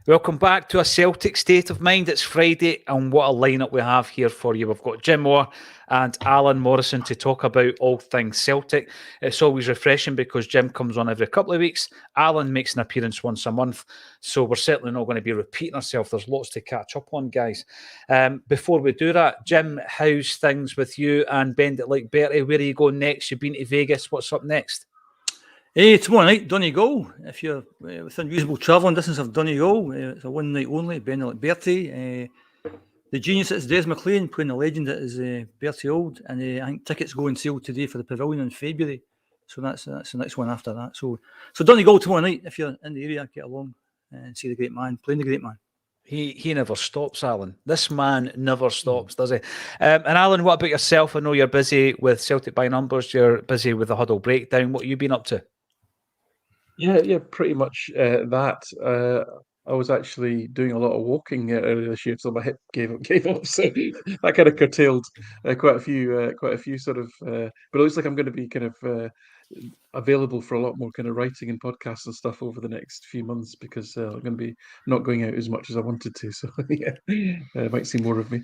Welcome back to a Celtic State of Mind. It's Friday, and what a lineup we have here for you. We've got Jim Moore and Alan Morrison to talk about all things Celtic. It's always refreshing because Jim comes on every couple of weeks. Alan makes an appearance once a month, so we're certainly not going to be repeating ourselves. There's lots to catch up on, guys. Before we do that, Jim, how's things with you and Bend It Like Bertie? Where are you going next? You've been to Vegas. What's up next? Hey, tomorrow night, Donegal. If you're within reasonable travelling distance of Donegal, it's a one night only. Bend It Like Bertie. The genius that is Des McLean playing the legend that is Bertie Auld, and I think tickets go on sale today for the Pavilion in February. So that's the next one after that. So Donegal tomorrow night. If you're in the area, get along and see the great man playing the great man. He never stops, Alan. This man never stops, does he? And Alan, what about yourself? I know you're busy with Celtic by Numbers. You're busy with the Huddle Breakdown. What have you been up to? Yeah, pretty much that. I was actually doing a lot of walking earlier this year, so my hip gave up. So that kind of curtailed quite a few sort of. But it looks like I'm going to be kind of available for a lot more kind of writing and podcasts and stuff over the next few months because I'm going to be not going out as much as I wanted to. So yeah, might see more of me.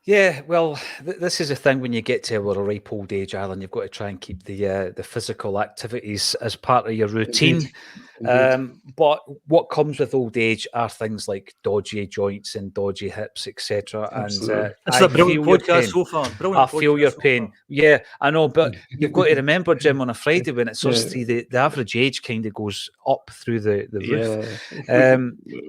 Yeah, well, this is a thing when you get to a ripe old age, Alan. You've got to try and keep the physical activities as part of your routine. Indeed. But what comes with old age are things like dodgy joints and dodgy hips, etc. And it's a brilliant podcast so far. I feel your pain. Yeah, I know, but you've got to remember, Jim, on a Friday when it's us three, the average age kind of goes up through the roof.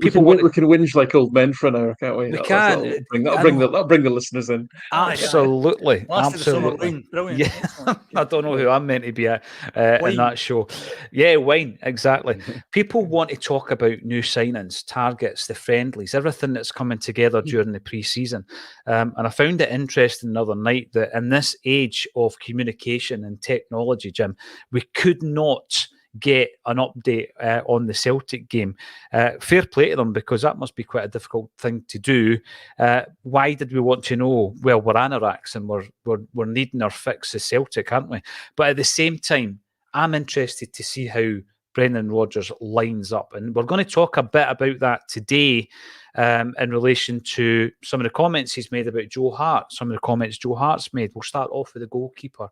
We can whinge like old men for an hour, can't we? We can. That'll bring the listeners in. Absolutely, absolutely. Brilliant. Yeah, I don't know who I'm meant to be in that show. Yeah, wine, exactly. People want to talk about new signings, targets, the friendlies, everything that's coming together during the pre-season. And I found it interesting the other night that in this age of communication and technology, Jim, we could not get an update on the Celtic game. Fair play to them, because that must be quite a difficult thing to do. Why did we want to know? Well, we're anoraks and we're needing our fix as Celtic, aren't we? But at the same time, I'm interested to see how Brendan Rodgers lines up. And we're going to talk a bit about that today in relation to some of the comments he's made about Joe Hart, some of the comments Joe Hart's made. We'll start off with the goalkeeper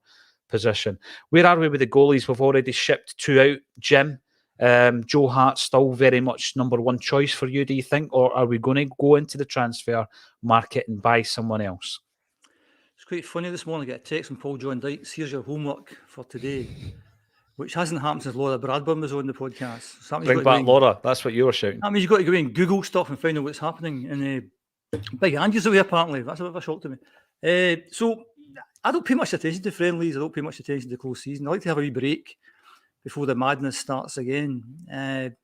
position. Where are we with the goalies? We've already shipped 2 out, Jim. Joe Hart still very much number one choice for you, do you think? Or are we going to go into the transfer market and buy someone else? It's quite funny this morning. I get a text from Paul John Dykes. Here's your homework for today, which hasn't happened since Laura Bradburn was on the podcast. So bring back Laura. That's what you were shouting. That means you've got to go and Google stuff and find out what's happening. And Big Andy's away, apparently. That's a bit of a shock to me. So I don't pay much attention to friendlies. I don't pay much attention to close season. I like to have a wee break before the madness starts again. I'm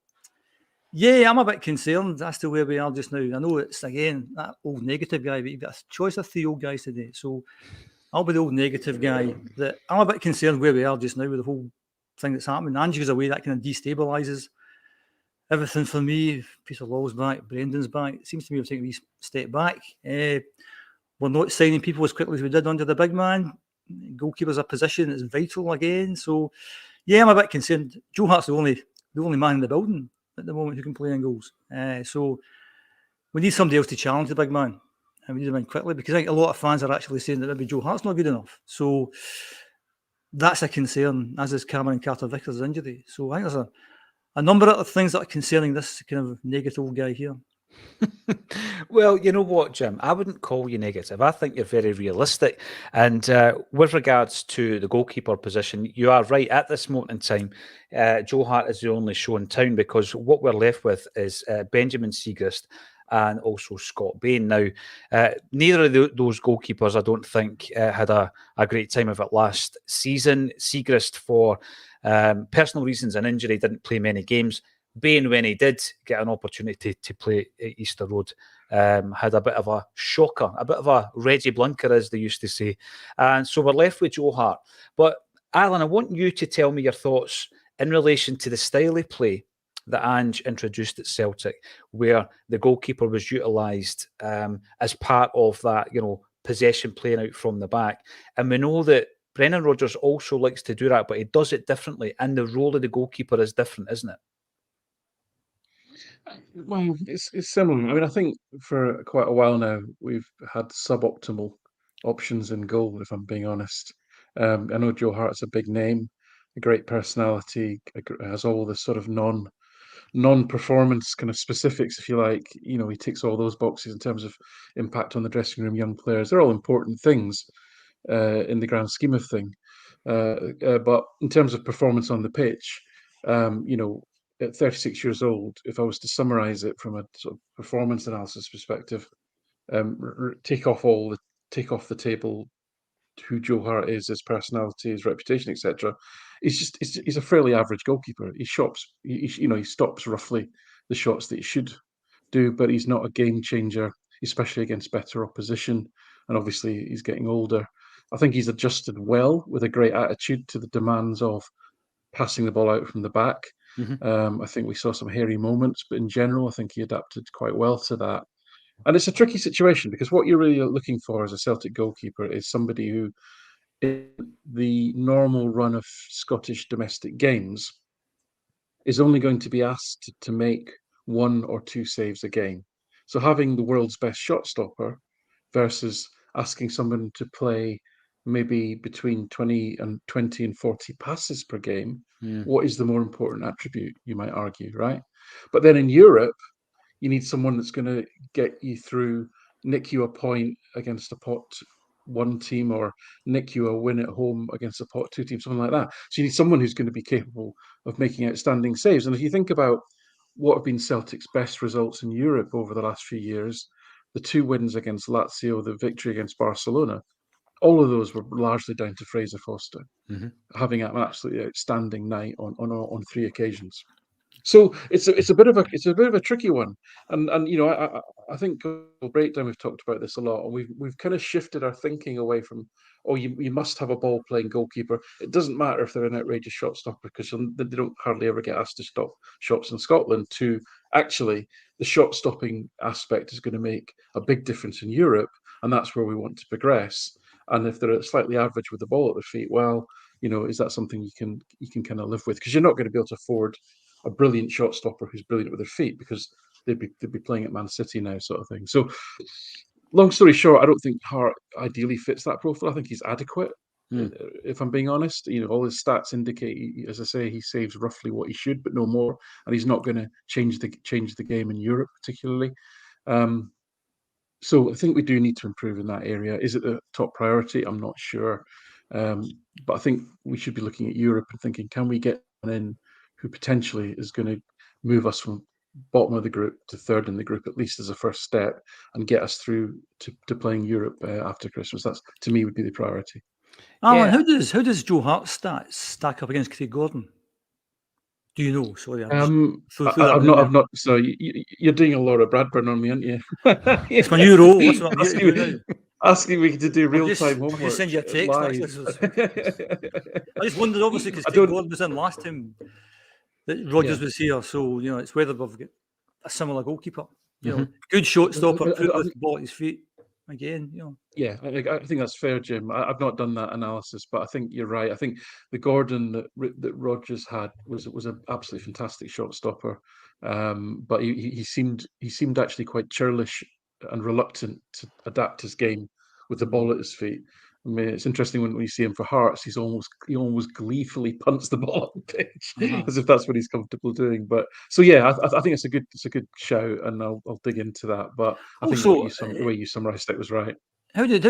a bit concerned as to where we are just now. I know it's, again, that old negative guy, but you've got a choice of 3 old guys today. So I'll be the old negative guy. That I'm a bit concerned where we are just now with the whole thing that's happening. Angie goes away, that kind of destabilises everything for me. Peter Law's back, Brendan's back. It seems to me we're taking a wee step back. We're not signing people as quickly as we did under the big man. Goalkeeper's a position that's vital again. So, I'm a bit concerned. Joe Hart's the only man in the building at the moment who can play in goals. So we need somebody else to challenge the big man. And we need him in quickly, because I think a lot of fans are actually saying that maybe Joe Hart's not good enough. So that's a concern, as is Cameron Carter-Vickers' injury. So I think there's a number of things that are concerning this kind of negative guy here. Well, you know what, Jim? I wouldn't call you negative. I think you're very realistic. And with regards to the goalkeeper position, you are right. At this moment in time, Joe Hart is the only show in town, because what we're left with is Benjamin Siegrist and also Scott Bain. Now, neither of those goalkeepers, I don't think, had a great time of it last season. Siegrist, for personal reasons and injury, didn't play many games. Bain, when he did get an opportunity to play at Easter Road, had a bit of a shocker, a bit of a Reggie Blunker, as they used to say. And so we're left with Joe Hart. But Alan, I want you to tell me your thoughts in relation to the style of play that Ange introduced at Celtic, where the goalkeeper was utilised as part of that, possession playing out from the back. And we know that Brendan Rodgers also likes to do that, but he does it differently. And the role of the goalkeeper is different, isn't it? Well, it's similar. I mean, I think for quite a while now we've had suboptimal options in goal. If I'm being honest, I know Joe Hart's a big name, a great personality, has all this sort of non-performance kind of specifics, if you like. You know, he ticks all those boxes in terms of impact on the dressing room, young players. They're all important things in the grand scheme of thing. But in terms of performance on the pitch, you know, at 36 years old, if I was to summarize it from a sort of performance analysis perspective, take off the table who Joe Hart is, his personality, his reputation, etc. He's a fairly average goalkeeper. He stops roughly the shots that he should do, but he's not a game changer, especially against better opposition. And obviously, he's getting older. I think he's adjusted well with a great attitude to the demands of passing the ball out from the back. I think we saw some hairy moments, but in general, I think he adapted quite well to that. And it's a tricky situation because what you're really looking for as a Celtic goalkeeper is somebody who, in the normal run of Scottish domestic games, is only going to be asked to make one or two saves a game. So having the world's best shot stopper versus asking someone to play maybe between 20 and 40 passes per game, what is the more important attribute, you might argue, right? But then in Europe, you need someone that's going to get you through, nick you a point against a pot one team, or nick you a win at home against a pot two team, something like that. So you need someone who's going to be capable of making outstanding saves. And if you think about what have been Celtic's best results in Europe over the last few years, the two wins against Lazio, the victory against Barcelona, all of those were largely down to Fraser Foster having an absolutely outstanding night on three occasions. So it's a bit of a tricky one, and you know I think breakdown, we've talked about this a lot, and we've kind of shifted our thinking away from, oh, you must have a ball playing goalkeeper. It doesn't matter if they're an outrageous shot stopper because they don't hardly ever get asked to stop shots in Scotland. To actually, the shot stopping aspect is going to make a big difference in Europe, and that's where we want to progress. And if they're slightly average with the ball at their feet, well, you know, is that something you can kind of live with? Because you're not going to be able to afford a brilliant shot stopper who's brilliant with their feet because they'd be playing at Man City now, sort of thing. So, long story short, I don't think Hart ideally fits that profile. I think he's adequate, if I'm being honest. You know, all his stats indicate, as I say, he saves roughly what he should, but no more. And he's not going to change the game in Europe particularly. So I think we do need to improve in that area. Is it the top priority? I'm not sure. But I think we should be looking at Europe and thinking, can we get in who potentially is going to move us from bottom of the group to third in the group, at least as a first step, and get us through to playing Europe after Christmas? That's, to me, would be the priority. Alan, how does Joe Hart's stats stack up against Craig Gordon? Do you know? Sorry, I've not. So you're doing a lot of Bradburn on me, aren't you? It's my new role. What's what I'm doing now? Asking me to do real-time homework. I'll just send you a text. I just wondered, obviously, because Craig Gordon was in last time that Rodgers was here, so you know it's whether we've got a similar goalkeeper. You know, good shot stopper, with the ball at his feet. Again, you know. Yeah, I think that's fair, Jim. I've not done that analysis, but I think you're right. I think the Gordon that Rodgers had was an absolutely fantastic shot stopper, but he seemed actually quite churlish and reluctant to adapt his game with the ball at his feet. I mean, it's interesting when you see him for Hearts, he almost gleefully punts the ball on the pitch as if that's what he's comfortable doing. But so yeah, I think it's a good shout, and I'll dig into that. But I think the way you summarised it was right. How did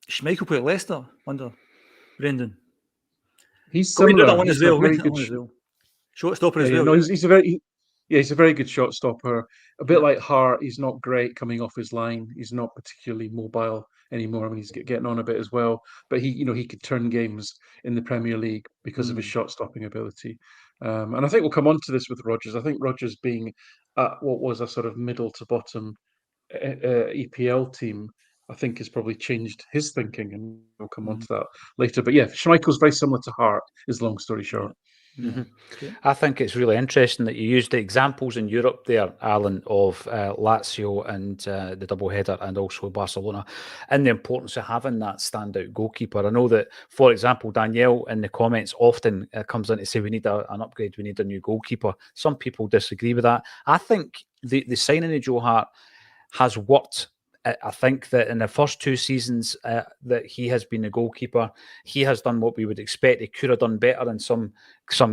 Schmeichel play at Leicester under Brendan? He's similar. That one as well. Shot stopper as well. No, he's a very good shot stopper. A bit like Hart, he's not great coming off his line. He's not particularly mobile anymore. I mean, he's getting on a bit as well. But he could turn games in the Premier League because of his shot stopping ability. And I think we'll come on to this with Rodgers. I think Rodgers being at what was a sort of middle to bottom EPL team, I think has probably changed his thinking, and we'll come on to that later. But yeah, Schmeichel's very similar to Hart, is long story short. Mm-hmm. Okay. I think it's really interesting that you used the examples in Europe there, Alan, of Lazio and the double-header, and also Barcelona, and the importance of having that standout goalkeeper. I know that, for example, Danielle in the comments often comes in to say we need an upgrade, we need a new goalkeeper. Some people disagree with that. I think the signing of Joe Hart has worked. I think that in the first 2 seasons that he has been the goalkeeper, he has done what we would expect. He could have done better in some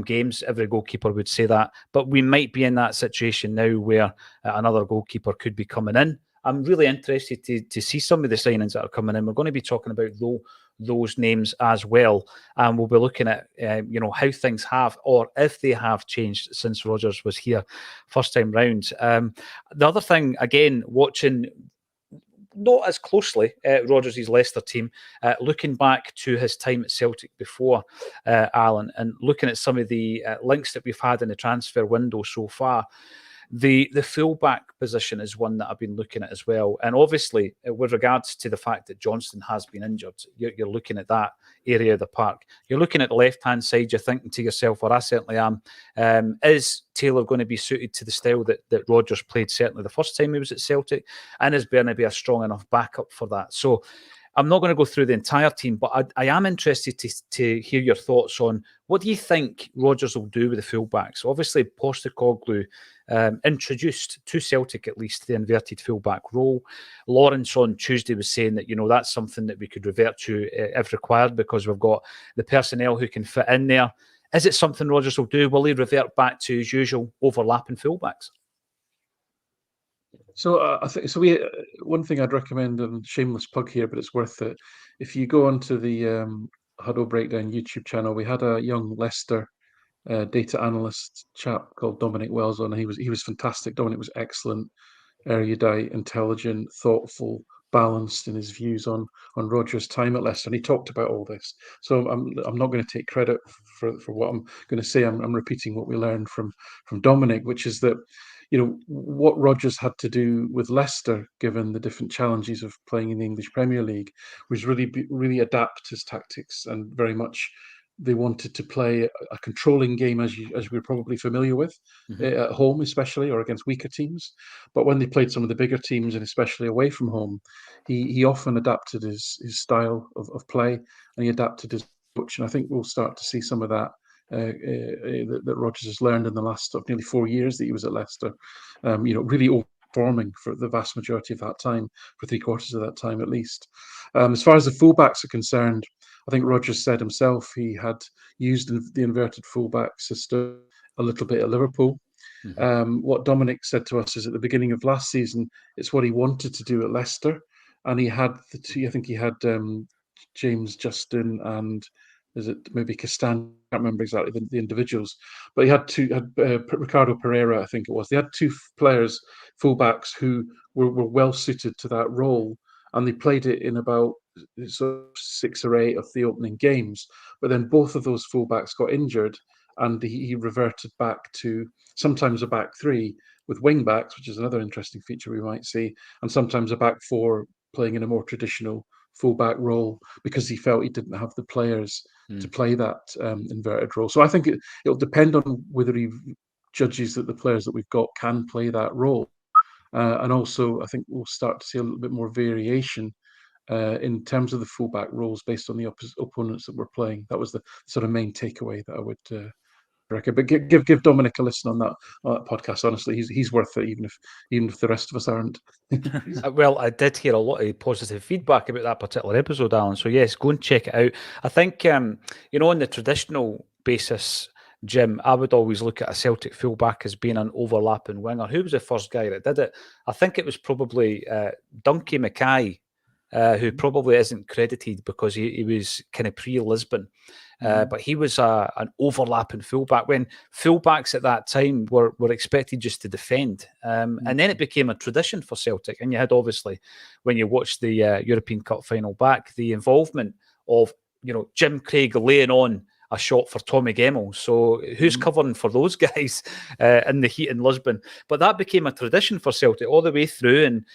games. Every goalkeeper would say that. But we might be in that situation now where another goalkeeper could be coming in. I'm really interested to see some of the signings that are coming in. We're going to be talking about those names as well. And we'll be looking at how things have, or if they have changed since Rodgers was here first time round. The other thing, again, watching not as closely Rodgers' Leicester team, looking back to his time at Celtic before, Alan, and looking at some of the links that we've had in the transfer window so far. The fullback position is one that I've been looking at as well. And obviously, with regards to the fact that Johnston has been injured, you're looking at that area of the park. You're looking at the left-hand side, you're thinking to yourself, or I certainly am, is Taylor going to be suited to the style that Rodgers played certainly the first time he was at Celtic? And is Bernabei a strong enough backup for that? So I'm not going to go through the entire team, but I am interested to hear your thoughts on what do you think Rodgers will do with the fullbacks? Obviously, Postecoglou introduced to Celtic at least the inverted fullback role. Lawrence on Tuesday was saying that that's something that we could revert to if required because we've got the personnel who can fit in there. Is it something Rodgers will do? Will he revert back to his usual overlapping fullbacks? So I think so. One thing I'd recommend, and shameless plug here, but it's worth it. If you go onto the Huddle Breakdown YouTube channel, we had a young Leicester data analyst chap called Dominic Wells on. He was fantastic. Dominic was excellent, erudite, intelligent, thoughtful, balanced in his views on Rodgers' time at Leicester, and he talked about all this. So I'm not going to take credit for what I'm going to say. I'm repeating what we learned from Dominic, which is that what Rodgers had to do with Leicester, given the different challenges of playing in the English Premier League, was really adapt his tactics, and very much they wanted to play a controlling game as we're probably familiar with at home, especially, or against weaker teams. But when they played some of the bigger teams, and especially away from home, he often adapted his style of play, and he adapted his approach. And I think we'll start to see some of that that Rodgers has learned in the last nearly 4 years that he was at Leicester. Really overperforming for the vast majority of that time, for 3/4 of that time at least. As far as the fullbacks are concerned, I think Rodgers said himself he had used the inverted fullback system a little bit at Liverpool. What Dominic said to us is at the beginning of last season, it's what he wanted to do at Leicester, and he had the two. I think he had James Justin and is it maybe Castan? I can't remember exactly the individuals, but he had Ricardo Pereira, I think it was. They had two players, fullbacks, who were well suited to that role, and they played it in about 6 or 8 of the opening games. But then both of those fullbacks got injured, and he reverted back to sometimes a back three with wing backs, which is another interesting feature we might see, and sometimes a back four playing in a more traditional fullback role because he felt he didn't have the players to play that inverted role. So I think it'll depend on whether he judges that the players that we've got can play that role. And also, I think we'll start to see a little bit more variation in terms of the fullback roles based on the opponents that we're playing. That was the sort of main takeaway that I would reckon. But give Dominic a listen on that podcast. Honestly, he's worth it, even if the rest of us aren't. Well, I did hear a lot of positive feedback about that particular episode, Alan. So yes, go and check it out. I think on the traditional basis, Jim, I would always look at a Celtic fullback as being an overlapping winger. Who was the first guy that did it? I think it was probably Duncan Mackay, who probably isn't credited because he was kind of pre-Lisbon. But he was an overlapping fullback when fullbacks at that time were expected just to defend. And then it became a tradition for Celtic. And you had, obviously, when you watched the European Cup final back, the involvement of Jim Craig laying on a shot for Tommy Gemmell. So who's covering for those guys in the heat in Lisbon? But that became a tradition for Celtic all the way through, and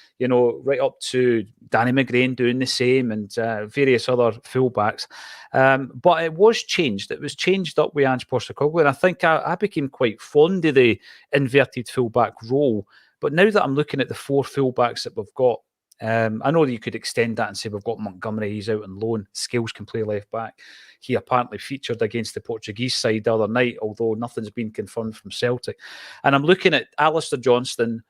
right up to Danny McGrain doing the same, and various other fullbacks. But it was changed. It was changed up with Ange Postecoglou, and I think I became quite fond of the inverted fullback role. But now that I'm looking at the 4 fullbacks that we've got, I know that you could extend that and say we've got Montgomery, he's out on loan. Scales can play left back. He apparently featured against the Portuguese side the other night, although nothing's been confirmed from Celtic. And I'm looking at Alistair Johnston,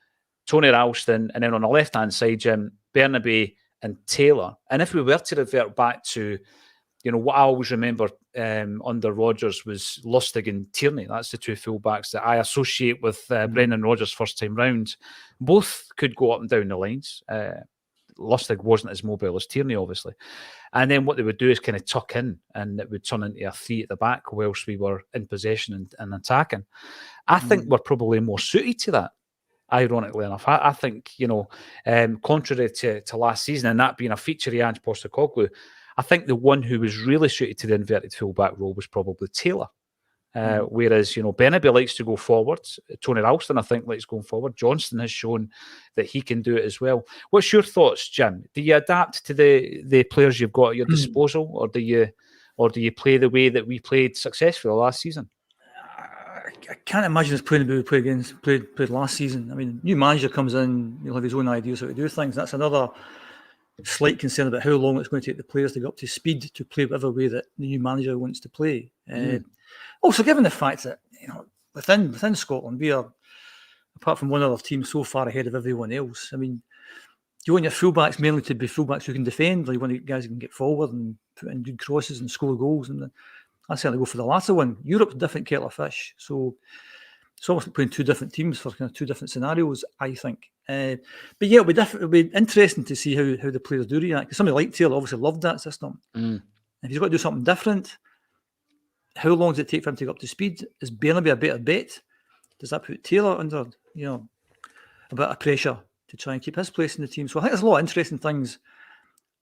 Tony Ralston, and then on the left-hand side, Jim, Bernabe and Taylor. And if we were to revert back to, what I always remember under Rodgers was Lustig and Tierney. That's the 2 fullbacks that I associate with Brendan Rodgers' first time round. Both could go up and down the lines. Lustig wasn't as mobile as Tierney, obviously. And then what they would do is kind of tuck in, and it would turn into a 3 at the back whilst we were in possession and attacking. I think we're probably more suited to that, ironically enough. I think, contrary to last season, and that being a feature of Ange Postecoglou, I think the one who was really suited to the inverted fullback role was probably Taylor. Whereas, Bernabe likes to go forward. Tony Ralston, I think, likes going forward. Johnston has shown that he can do it as well. What's your thoughts, Jim? Do you adapt to the players you've got at your disposal, or do you play the way that we played successfully last season? I can't imagine us playing the way we played last season. I mean, new manager comes in, he'll have his own ideas how to do things. That's another slight concern about how long it's going to take the players to get up to speed to play whatever way that the new manager wants to play. Also, given the fact that within Scotland, we are, apart from one other team, so far ahead of everyone else. I mean, do you want your fullbacks mainly to be fullbacks who can defend, or you want guys who can get forward and put in good crosses and score goals? And I certainly go for the latter one. Europe's a different kettle of fish, so it's almost like playing 2 different teams for kind of 2 different scenarios, I think. But yeah, it'll be interesting to see how the players do react. Because somebody like Taylor obviously loved that system. If he's got to do something different, how long does it take for him to get up to speed? Is Bernabe a better bet? Does that put Taylor under, a bit of pressure to try and keep his place in the team? So I think there's a lot of interesting things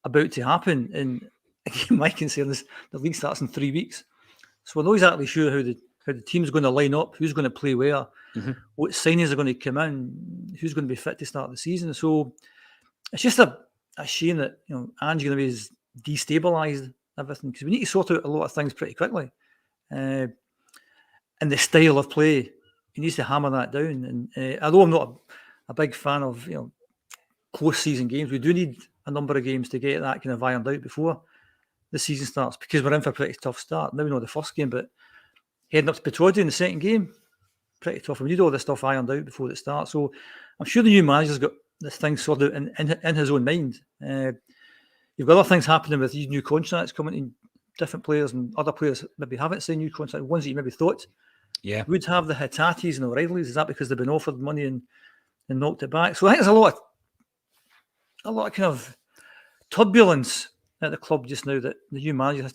about to happen. And again, my concern is the league starts in 3 weeks. So we're not exactly sure how the team's going to line up, who's going to play where, what signings are going to come in, who's going to be fit to start the season. So it's just a shame that Ange's going to be destabilised everything, because we need to sort out a lot of things pretty quickly. And the style of play, he needs to hammer that down. And although I'm not a big fan of close season games, we do need a number of games to get that kind of ironed out before the season starts, because we're in for a pretty tough start. Now we know the first game, but heading up to Petrodi in the second game, pretty tough. We need all this stuff ironed out before it starts. So I'm sure the new manager's got this thing sorted out in his own mind. You've got other things happening with these new contracts coming in, different players, and other players maybe haven't signed new contracts, ones that you maybe thought would have the Hitatis and O'Reillys. Is that because they've been offered money and knocked it back? So I think there's a lot of kind of turbulence at the club just now that the new manager has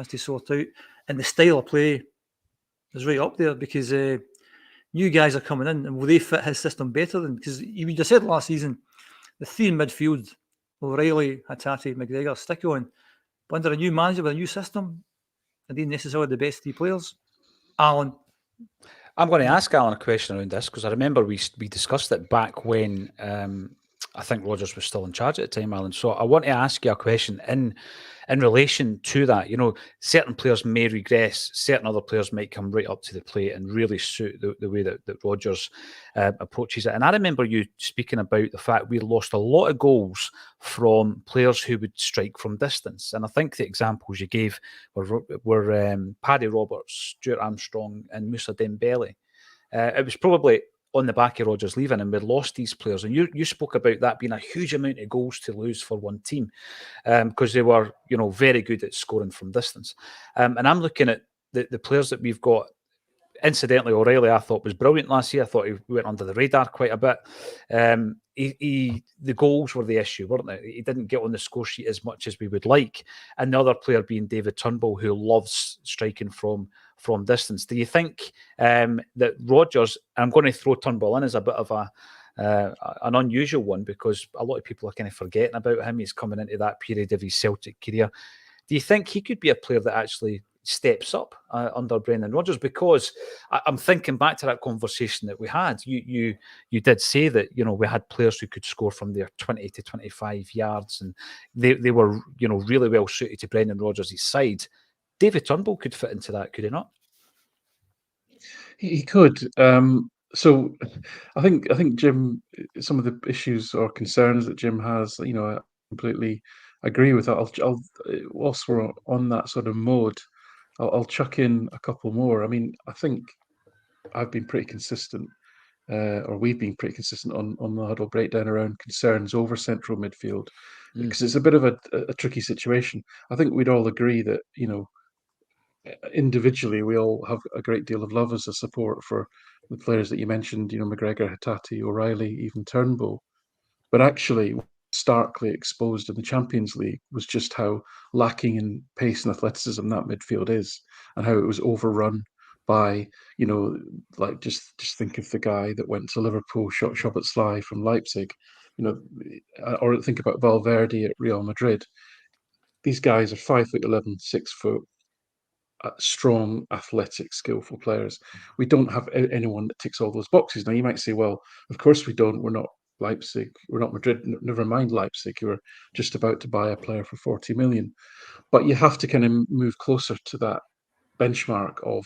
to sort out, and the style of play is right up there, because new guys are coming in, and will they fit his system better than, because you just said last season the 3 in midfield, O'Reilly, Hatate, McGregor, stick on. But under a new manager with a new system, are they necessarily the best 3 players? Alan? I'm going to ask Alan a question around this, because I remember we discussed it back when I think Rodgers was still in charge at the time, Alan. So I want to ask you a question in relation to that. Certain players may regress, certain other players might come right up to the plate and really suit the way that Rodgers approaches it. And I remember you speaking about the fact we lost a lot of goals from players who would strike from distance. And I think the examples you gave were Paddy Roberts, Stuart Armstrong and Moussa Dembele. It was probably on the back of Rodgers leaving, and we lost these players. And you spoke about that being a huge amount of goals to lose for one team, because they were, very good at scoring from distance. And I'm looking at the players that we've got. Incidentally, O'Reilly I thought was brilliant last year. I thought he went under the radar quite a bit. The goals were the issue, weren't they? He didn't get on the score sheet as much as we would like. And the other player being David Turnbull, who loves striking from distance. Do you think that Rodgers, I'm going to throw Turnbull in as a bit of an unusual one, because a lot of people are kind of forgetting about him. He's coming into that period of his Celtic career. Do you think he could be a player that actually steps up under Brendan Rodgers? Because I'm thinking back to that conversation that we had. You did say that, you know, we had players who could score from their 20 to 25 yards, and they were, you know, really well suited to Brendan Rodgers' side. David Turnbull could fit into that, could he not? He could. So I think Jim, some of the issues or concerns that Jim has, you know, I completely agree with that. Whilst we're on that sort of mode, I'll chuck in a couple more. I mean, I think I've been pretty consistent, or we've been pretty consistent on the huddle breakdown around concerns over central midfield, because it's a bit of a tricky situation. I think we'd all agree that, you know, individually we all have a great deal of love as a support for the players that you mentioned, you know, McGregor, Hatate, O'Reilly, even Turnbull. But actually, starkly exposed in the Champions League was just how lacking in pace and athleticism that midfield is, and how it was overrun by, you know, like just think of the guy that went to Liverpool, shot Szoboszlai from Leipzig, you know, or think about Valverde at Real Madrid. These guys are 5'11", 6 foot, strong, athletic, skillful players. We don't have anyone that ticks all those boxes. Now, you might say, well, of course we don't. We're not Leipzig. We're not Madrid. Never mind Leipzig, who are just about to buy a player for 40 million. But you have to kind of move closer to that benchmark of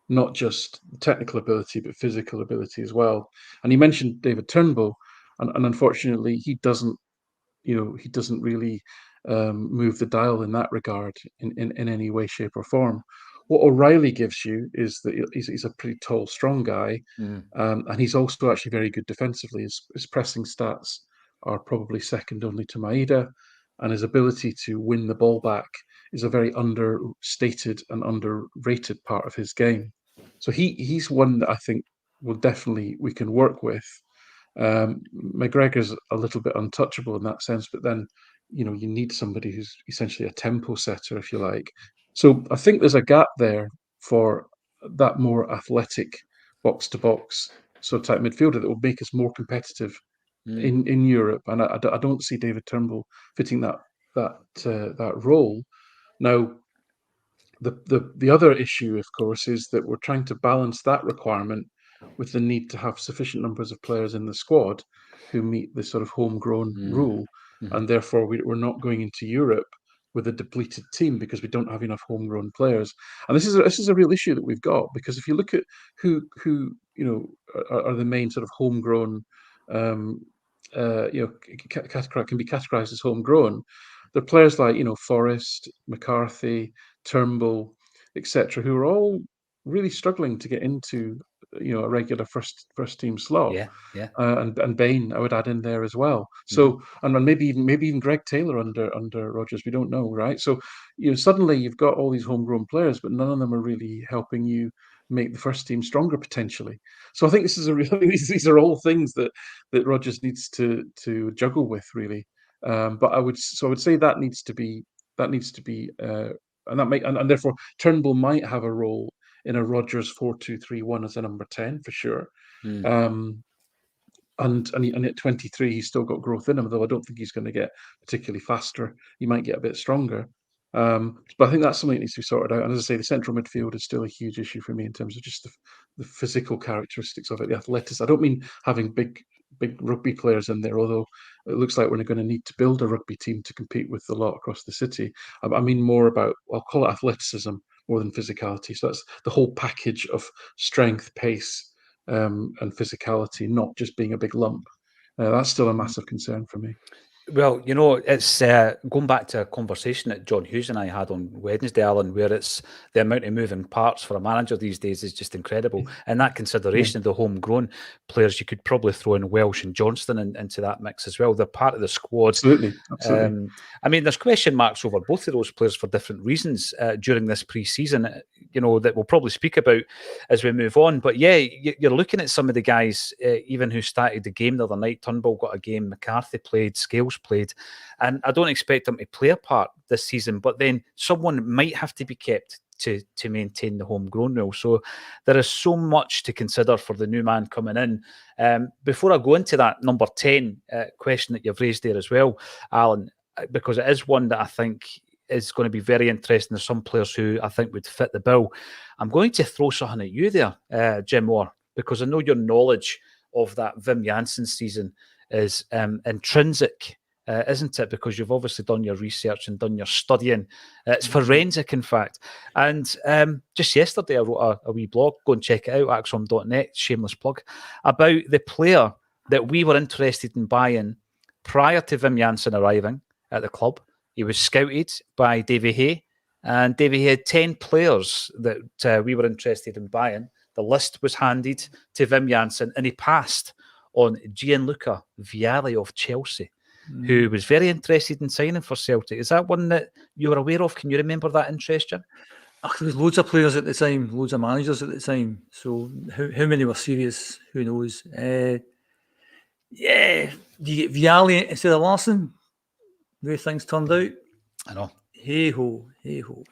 not just technical ability, but physical ability as well. And you mentioned David Turnbull, and unfortunately, he doesn't really move the dial in that regard in any way, shape, or form. What O'Reilly gives you is that he's a pretty tall, strong guy, and he's also actually very good defensively. His pressing stats are probably second only to Maeda, and his ability to win the ball back is a very understated and underrated part of his game. So he's one that I think we can work with. McGregor's a little bit untouchable in that sense, but then, you know, you need somebody who's essentially a tempo setter, if you like. So I think there's a gap there for that more athletic box to box sort of type midfielder that will make us more competitive in Europe. And I don't see David Turnbull fitting that role. Now, the other issue, of course, is that we're trying to balance that requirement with the need to have sufficient numbers of players in the squad who meet the sort of homegrown rule, and therefore we're not going into Europe with a depleted team because we don't have enough homegrown players. And this is a real issue that we've got, because if you look at who you know are the main sort of homegrown, can be categorized as homegrown. There are players like, you know, Forrest, McCarthy, Turnbull, etc., who are all really struggling to get into, you know, a regular first team slot. Yeah. And Bain, I would add in there as well. So and maybe even Greg Taylor under Rodgers, we don't know, right? So, you know, suddenly you've got all these homegrown players, but none of them are really helping you make the first team stronger potentially. So I think this is these are all things that Rodgers needs to juggle with, really. But I would say that needs to be and therefore Turnbull might have a role in a Rodgers 4-2-3-1 as a number 10 for sure. And at 23, he's still got growth in him, though I don't think he's going to get particularly faster. He might get a bit stronger. But I think that's something that needs to be sorted out. And as I say, the central midfield is still a huge issue for me in terms of just the physical characteristics of it, the athleticism. I don't mean having big rugby players in there, although it looks like we're going to need to build a rugby team to compete with the lot across the city. I mean more about, I'll call it athleticism more than physicality. So that's the whole package of strength, pace, and physicality, not just being a big lump. That's still a massive concern for me. Well, you know, it's going back to a conversation that John Hughes and I had on Wednesday, Alan, where it's the amount of moving parts for a manager these days is just incredible. And that consideration of the homegrown players, you could probably throw in Welsh and Johnston into that mix as well. They're part of the squad. Absolutely. I mean, there's question marks over both of those players for different reasons during this pre-season, you know, that we'll probably speak about as we move on. But yeah, you're looking at some of the guys, even who started the game the other night. Turnbull got a game, McCarthy played, Scales played, and I don't expect him to play a part this season, but then someone might have to be kept to maintain the homegrown rule. So there is so much to consider for the new man coming in. Before I go into that number 10 question that you've raised there as well, Alan, because it is one that I think is going to be very interesting. There's some players who I think would fit the bill. I'm going to throw something at you there, Jim Moore, because I know your knowledge of that Wim Jansen season is intrinsic, isn't it? Because you've obviously done your research and done your studying. It's forensic, in fact. And just yesterday, I wrote a wee blog. Go and check it out, acsom.net, shameless plug, about the player that we were interested in buying prior to Wim Jansen arriving at the club. He was scouted by Davy Hay, and Davy Hay had 10 players that we were interested in buying. The list was handed to Wim Jansen, and he passed on Gianluca Vialli of Chelsea, who was very interested in signing for Celtic. Is that one that you were aware of? Can you remember that interest, Jim? There was loads of players at the time, loads of managers at the time. So how many were serious? Who knows? Yeah, do you get Vialli instead of Larson? The way things turned out. I know. Hey ho.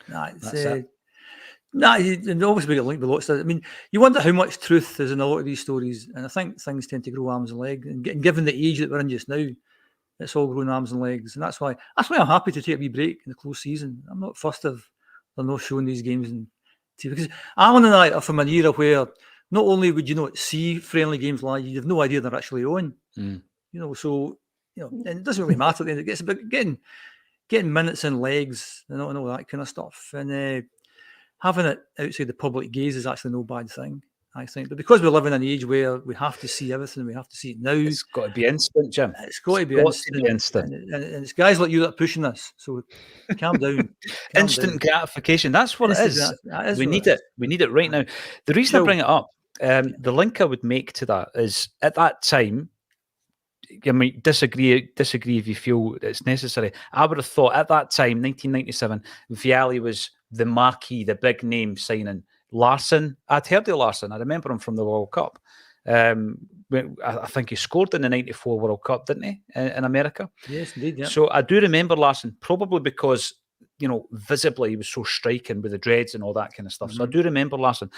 That's it. And obviously we get linked with lots of. I mean, you wonder how much truth is in a lot of these stories, and I think things tend to grow arms and legs. And given the age that we're in just now, it's all growing arms and legs, and that's why I'm happy to take a wee break in the close season. I'm not fussed if they're not showing these games in TV, because Alan and I are from an era where not only would you not see friendly games live, you'd have no idea they're actually on. So and it doesn't really matter. Then it gets about getting minutes and legs and all that kind of stuff, and having it outside the public gaze is actually no bad thing, I think. But because we live in an age where we have to see everything, we have to see it now. It's got to be instant, Jim. It's got to be instant. And it's guys like you that are pushing this. So calm down. Instant gratification. That's what it is. We need it. We need it right now. The reason I bring it up, the link I would make to that is at that time, I mean, disagree if you feel it's necessary. I would have thought at that time, 1997, Vialli was the marquee, the big name signing. Larson, I'd heard of Larson. I remember him from the World Cup. I think he scored in the 94 World Cup, didn't he, in America? Yes, indeed, yeah. So I do remember Larson, probably because, visibly he was so striking with the dreads and all that kind of stuff. So I do remember Larson.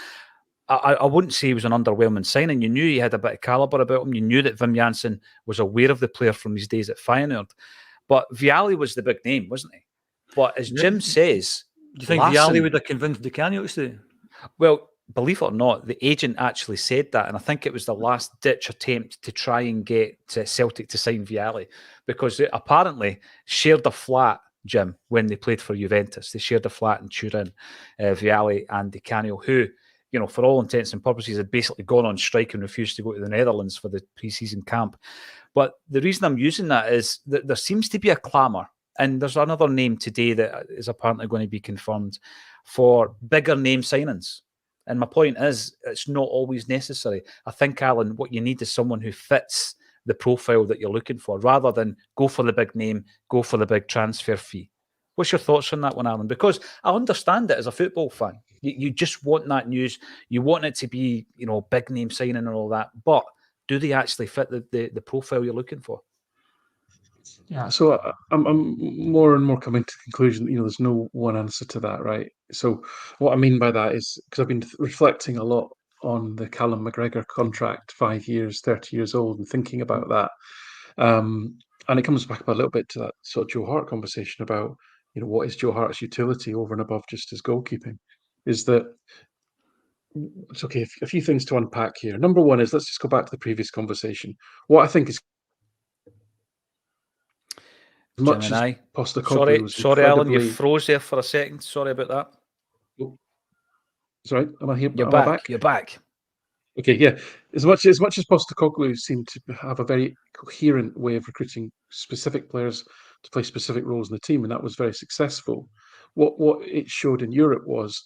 I wouldn't say he was an underwhelming signing. You knew he had a bit of calibre about him. You knew that Wim Jansen was aware of the player from his days at Feyenoord. But Vialli was the big name, wasn't he? But as Jim says... Do you think Vialli would have convinced Di Canio to stay? Well, believe it or not, the agent actually said that, and I think it was the last-ditch attempt to try and get Celtic to sign Vialli, because they apparently shared a flat, Jim, when they played for Juventus. They shared a flat in Turin, Vialli and Di Canio, who... for all intents and purposes, had basically gone on strike and refused to go to the Netherlands for the pre-season camp. But the reason I'm using that is that there seems to be a clamour, and there's another name today that is apparently going to be confirmed for bigger name signings. And my point is, it's not always necessary. I think, Alan, what you need is someone who fits the profile that you're looking for, rather than go for the big name, go for the big transfer fee. What's your thoughts on that one, Alan? Because I understand it as a football fan. You just want that news. You want it to be, big name signing and all that. But do they actually fit the profile you're looking for? Yeah, so I'm more and more coming to the conclusion that, there's no one answer to that, right? So what I mean by that is, because I've been reflecting a lot on the Callum McGregor contract, 5 years, 30 years old, and thinking about that. And it comes back a little bit to that sort of Joe Hart conversation about, what is Joe Hart's utility over and above just his goalkeeping? Is that it's okay. A few things to unpack here. Number one is, let's just go back to the previous conversation. What I think is much as Postecoglou was sorry, Alan, you froze there for a second. Sorry about that. Oh, sorry, am I here? You're back. You're back. Okay, yeah. As much as Postecoglou seemed to have a very coherent way of recruiting specific players to play specific roles in the team, and that was very successful. What it showed in Europe was,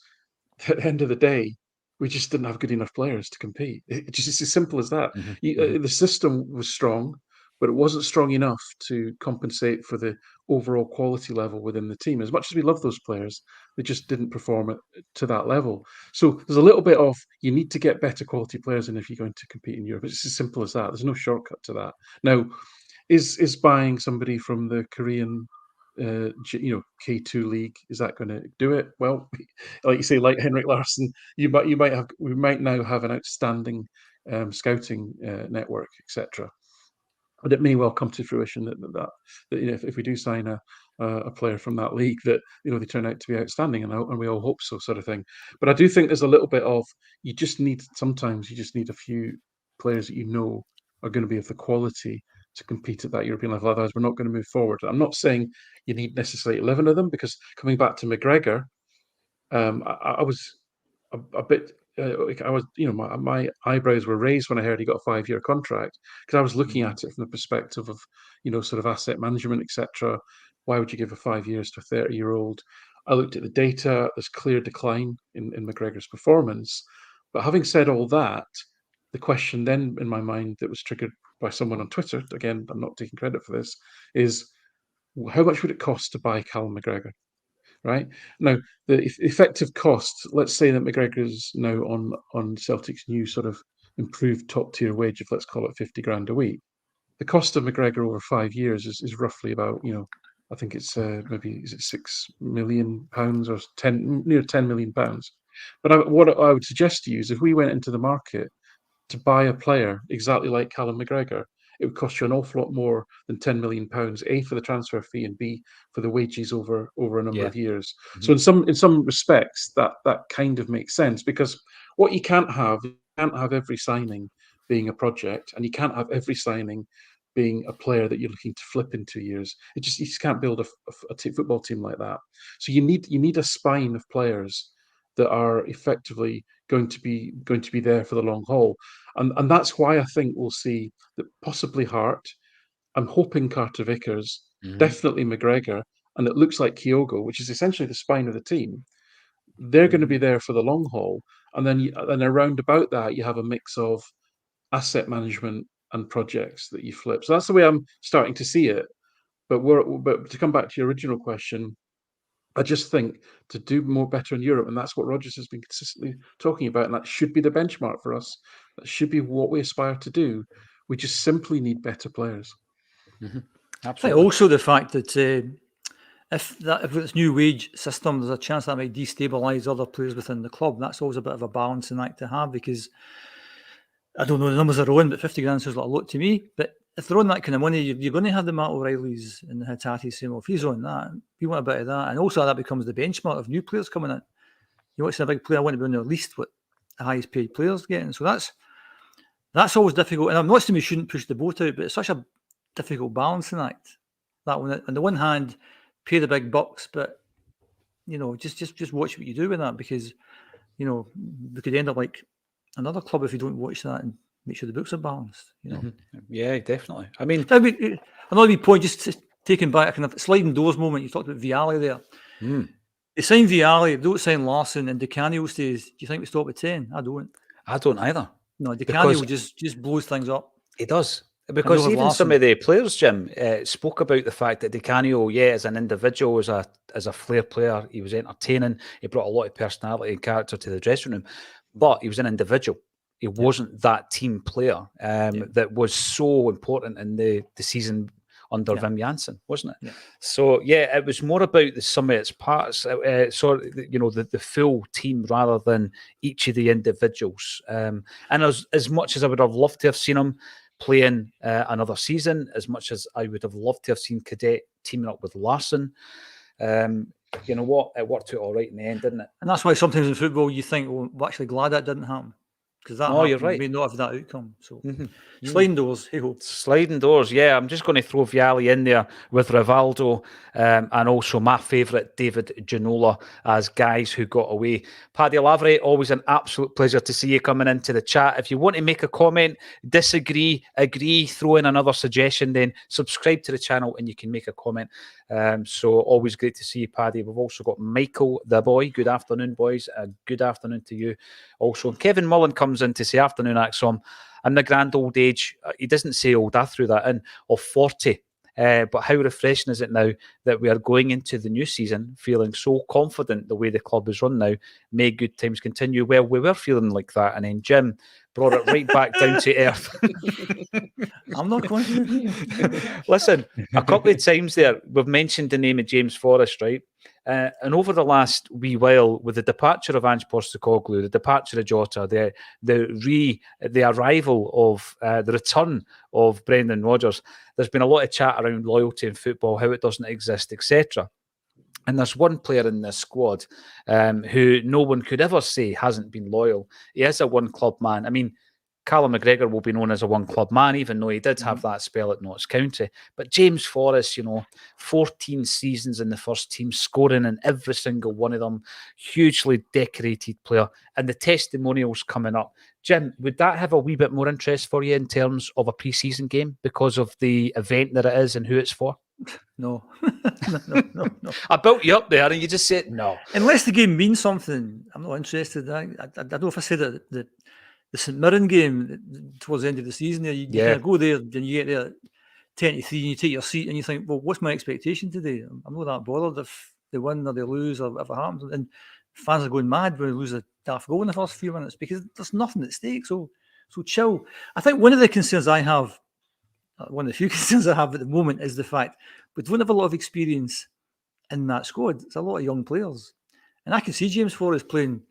at the end of the day, we just didn't have good enough players to compete. It's as simple as that. The system was strong, but it wasn't strong enough to compensate for the overall quality level within the team. As much as we love those players, they just didn't perform to that level. So there's a little bit of, you need to get better quality players in if you're going to compete in Europe. It's as simple as that. There's no shortcut to that. Now, is buying somebody from the Korean K2 league, is that going to do it? Well, like you say, like Henrik Larsson, we might now have an outstanding scouting network, etc. But it may well come to fruition that if we do sign a a player from that league that they turn out to be outstanding, and we all hope so, sort of thing. But I do think there's a little bit of sometimes you just need a few players that are going to be of the quality to compete at that European level. Otherwise, we're not going to move forward. I'm not saying you need necessarily 11 of them, because coming back to McGregor, I was a bit. I was, my eyebrows were raised when I heard he got a 5-year contract, because I was looking at it from the perspective of, sort of asset management, etc. Why would you give a 5 years to a 30-year-old? I looked at the data. There's clear decline in McGregor's performance. But having said all that, the question then in my mind that was triggered by someone on Twitter, again, I'm not taking credit for this, is how much would it cost to buy Callum McGregor? Right now, the effective cost. Let's say that McGregor is now on Celtic's new sort of improved top tier wage of, let's call it, 50 grand a week. The cost of McGregor over 5 years is roughly about, I think it's maybe, is it £6 million or near £10 million. But what I would suggest to you is, if we went into the market to buy a player exactly like Callum McGregor, it would cost you an awful lot more than £10 million, A, for the transfer fee, and B, for the wages over a number of years. Mm-hmm. So in some respects, that kind of makes sense, because what you can't have every signing being a project, and you can't have every signing being a player that you're looking to flip in 2 years. You just can't build a football team like that. So you need a spine of players that are effectively going to be there for the long haul, and that's why I think we'll see that possibly Hart. I'm hoping Carter Vickers, definitely McGregor, and it looks like Kyogo, which is essentially the spine of the team. They're going to be there for the long haul, and then around about that you have a mix of asset management and projects that you flip. So that's the way I'm starting to see it. But to come back to your original question, I just think to do better in Europe, and that's what Rodgers has been consistently talking about, and that should be the benchmark for us. That should be what we aspire to do. We just simply need better players. Mm-hmm. Absolutely. Also, the fact that if this new wage system, there's a chance that might destabilise other players within the club. That's always a bit of a balancing act to have, because I don't know the numbers they're on, but 50 grand sounds like a lot to me. But if they're on that kind of money, you're going to have the Matt O'Reillys and the Hatatis saying, well, if he's on that, we want a bit of that. And also that becomes the benchmark of new players coming in. You want to see a big player, I want to be on at least what the highest paid players getting. So that's always difficult. And I'm not saying we shouldn't push the boat out, but it's such a difficult balancing act. That one, on the one hand, pay the big bucks, but just watch what you do with that, because we could end up like another club if you don't watch that and make sure the books are balanced. Mm-hmm. Yeah, definitely. I mean, another wee point, just taking back a kind of sliding doors moment. You talked about Vialli there. They signed Vialli, they don't sign Larson, and Di Canio stays. Do you think we stop at 10? I don't either. No, Di Canio just blows things up. He does. Because even some of the players, Jim, spoke about the fact that Di Canio, as an individual, as a flair player, he was entertaining. He brought a lot of personality and character to the dressing room, but he was an individual. He wasn't that team player that was so important in the season under Wim Jansen, wasn't it? Yeah. So it was more about the sum of its parts, the full team rather than each of the individuals. And as much as I would have loved to have seen him playing another season, as much as I would have loved to have seen Cadet teaming up with Larson, you know what? It worked out all right in the end, didn't it? And that's why sometimes in football you think, well, we're actually glad that didn't happen. Because that you're right. may not have that outcome. So sliding doors, hey ho. Sliding doors, yeah. I'm just going to throw Vialli in there with Rivaldo and also my favourite David Ginola as guys who got away. Paddy Lavery, always an absolute pleasure to see you coming into the chat. If you want to make a comment, disagree, agree, throw in another suggestion, then subscribe to the channel and you can make a comment. So always great to see you, Paddy. We've also got Michael the boy. Good afternoon, boys. Good afternoon to you also. And Kevin Mullen comes in to say afternoon, Acsom. And the grand old age, he doesn't say old, I threw that in, of 40. But how refreshing is it now that we are going into the new season feeling so confident the way the club is run now? May good times continue. Well, we were feeling like that. And then Jim brought it right back down to earth. I'm not going to. Listen, a couple of times there, we've mentioned the name of James Forrest, right? And over the last wee while, with the departure of Ange Postecoglou, the departure of Jota, the arrival of the return of Brendan Rodgers, there's been a lot of chat around loyalty in football, how it doesn't exist, etc. And there's one player in this squad who no one could ever say hasn't been loyal. He is a one-club man. I mean, Callum McGregor will be known as a one-club man, even though he did have that spell at Notts County. But James Forrest, 14 seasons in the first team, scoring in every single one of them, hugely decorated player. And the testimonials coming up. Jim, would that have a wee bit more interest for you in terms of a pre-season game because of the event that it is and who it's for? No. No. I built you up there and you just said no. Unless the game means something, I'm not interested. I don't know if I said that the St Mirren game towards the end of the season, you kind of go there, then you get there 10-3 and you take your seat and you think, well, what's my expectation today? I'm not that bothered if they win or they lose or whatever happens. And fans are going mad when they lose a daft goal in the first few minutes because there's nothing at stake. So chill. I think one of the concerns I have, one of the few concerns I have at the moment, is the fact we don't have a lot of experience in that squad. It's a lot of young players. And I can see James Forrest playing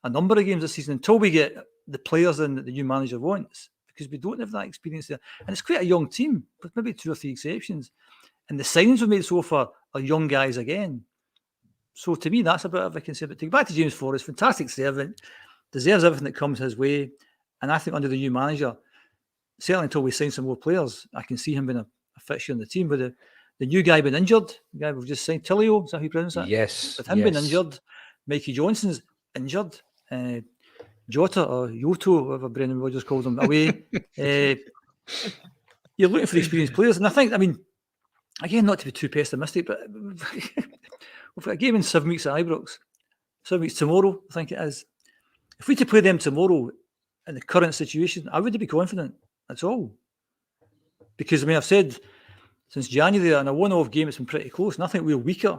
a number of games this season until we get the players in that the new manager wants, because we don't have that experience there. And it's quite a young team, with maybe 2 or 3 exceptions. And the signings we've made so far are young guys again. So to me, that's a bit of a concern. But to go back to James Forrest, fantastic servant, deserves everything that comes his way. And I think under the new manager, certainly until we sign some more players, I can see him being a fixture in the team. But the new guy being injured, the guy we've just signed, Tilio, is that how you pronounce that? Yes. With him being injured, Mikey Johnson's injured, Jota or Yoto, whatever Brendan Rodgers calls him, away. You're looking for experienced players. And I think, again, not to be too pessimistic, but we've got a game in 7 weeks at Ibrox. 7 weeks tomorrow, I think it is. If we could play them tomorrow in the current situation, I wouldn't be confident at all. Because, I've said since January, in a one-off game, it's been pretty close. And I think we're weaker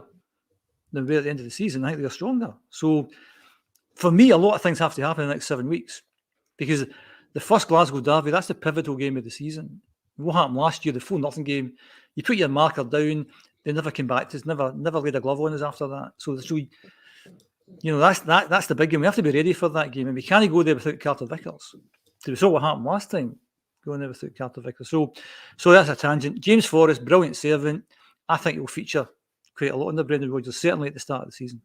than we were at the end of the season. I think they're stronger. So, for me, a lot of things have to happen in the next 7 weeks, because the first Glasgow derby, that's the pivotal game of the season. What happened last year, the 4-0 game, you put your marker down, they never came back to us, never laid a glove on us after that. So that's the big game. We have to be ready for that game, and we can't go there without Carter Vickers. We saw what happened last time, going there without Carter Vickers. So that's a tangent. James Forrest, brilliant servant. I think he'll feature quite a lot under Brendan Rodgers, certainly at the start of the season.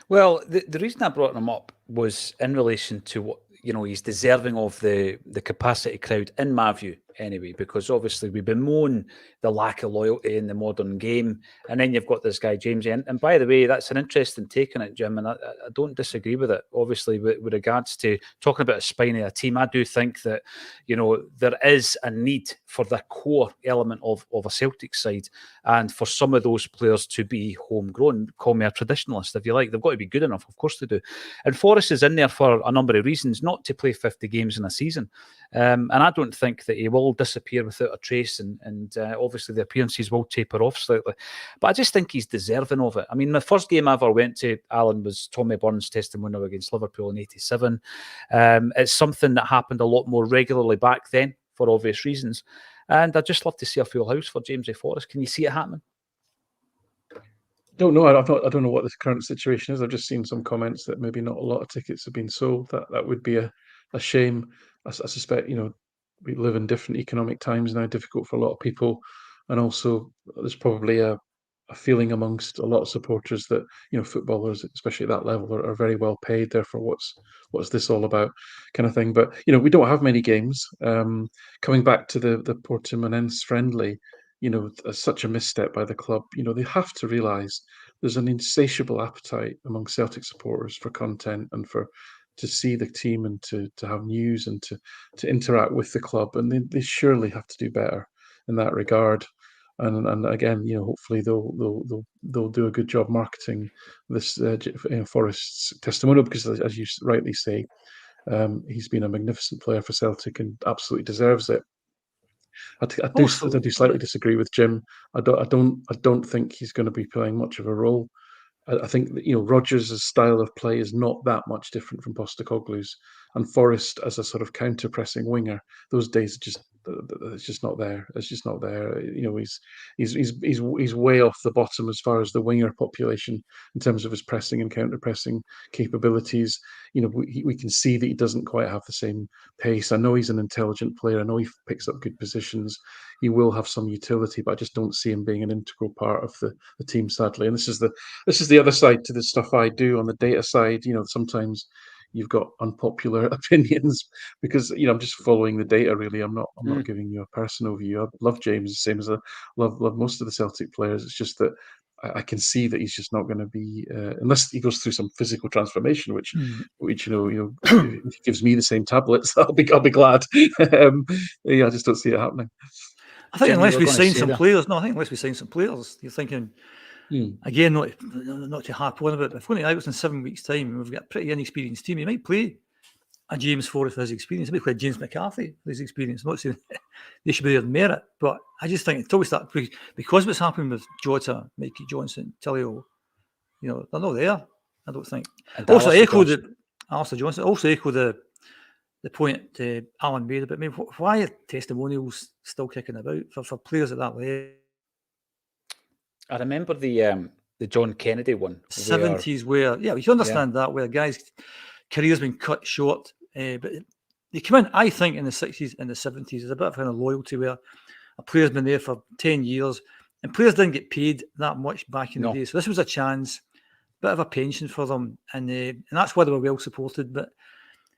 Well, the reason I brought him up was in relation to what he's deserving of the capacity crowd, in my view, anyway, because obviously we bemoan the lack of loyalty in the modern game, and then you've got this guy James. And by the way, that's an interesting take on it, Jim, and I don't disagree with it. Obviously, with regards to talking about a spine of a team, I do think that there is a need for the core element of a Celtic side, and for some of those players to be homegrown. Call me a traditionalist if you like. They've got to be good enough, of course they do. And Forrest is in there for a number of reasons, not to play 50 games in a season. And I don't think that he will disappear without a trace, and obviously the appearances will taper off slightly. But I just think he's deserving of it. My first game I ever went to, Alan, was Tommy Burns' testimonial against Liverpool in '87. It's something that happened a lot more regularly back then for obvious reasons. And I'd just love to see a full house for James A. Forrest. Can you see it happening? Don't know. I don't know what the current situation is. I've just seen some comments that maybe not a lot of tickets have been sold. That would be a shame. I suspect we live in different economic times now, difficult for a lot of people, and also there's probably a feeling amongst a lot of supporters that footballers, especially at that level, are very well paid. Therefore, what's this all about, kind of thing. But we don't have many games. Coming back to the Portimonense friendly, such a misstep by the club. They have to realise there's an insatiable appetite among Celtic supporters for content and to see the team and to have news and to interact with the club, and they surely have to do better in that regard. And again, hopefully they'll do a good job marketing this Forrest's testimonial, because as you rightly say, he's been a magnificent player for Celtic and absolutely deserves it. I do slightly disagree with Jim. I don't think he's going to be playing much of a role. I think that Rodgers' style of play is not that much different from Postecoglou's. and Forrest as a sort of counter-pressing winger. Those days it's just not there. It's just not there. He's way off the bottom as far as the winger population in terms of his pressing and counter-pressing capabilities. We can see that he doesn't quite have the same pace. I know he's an intelligent player. I know he picks up good positions. He will have some utility, but I just don't see him being an integral part of the team, sadly. And this is the other side to the stuff I do on the data side. Sometimes you've got unpopular opinions because I'm just following the data. Really, I'm not giving you a personal view. I love James the same as I love most of the Celtic players. It's just that I can see that he's just not going to be unless he goes through some physical transformation, which gives me the same tablets. I'll be glad. I just don't see it happening. I think unless we sign some players, you're thinking. Again, not to harp on about it, if we're out in 7 weeks' time and we've got a pretty inexperienced team, you might play a James Forrest for his experience. You might play James McCarthy for his experience. I'm not saying they should be there in merit, but I just think until we start, because what's happened with Jota, Mikey Johnson, Tillio, they're not there. I don't think. Also, echo Alistair Johnson. Also, echo the point Alan made about why are testimonials still kicking about for players at that level? I remember the John Kennedy one. 70s where we can understand that, where guys' career's been cut short. But they come in, I think, in the 60s and the 70s. There's a bit of kind of loyalty where a player's been there for 10 years and players didn't get paid that much back in the day. So this was a chance, bit of a pension for them. And that's why they were well supported. But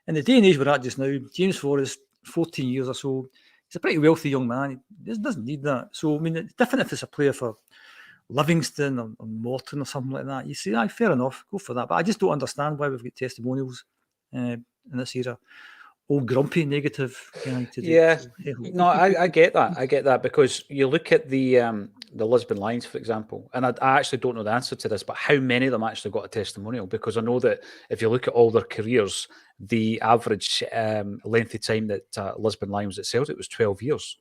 in the day and age we're at just now, James Forrest, 14 years or so, he's a pretty wealthy young man. He doesn't need that. So, I mean, it's different if it's a player for Livingston or Morton or something like that. You say, fair enough, go for that. But I just don't understand why we've got testimonials in this era. All grumpy, negative. No, I get that. I get that because you look at the Lisbon Lions, for example, and I actually don't know the answer to this, but how many of them actually got a testimonial? Because I know that if you look at all their careers, the average length of time that Lisbon Lions was at Celtic was 12 years.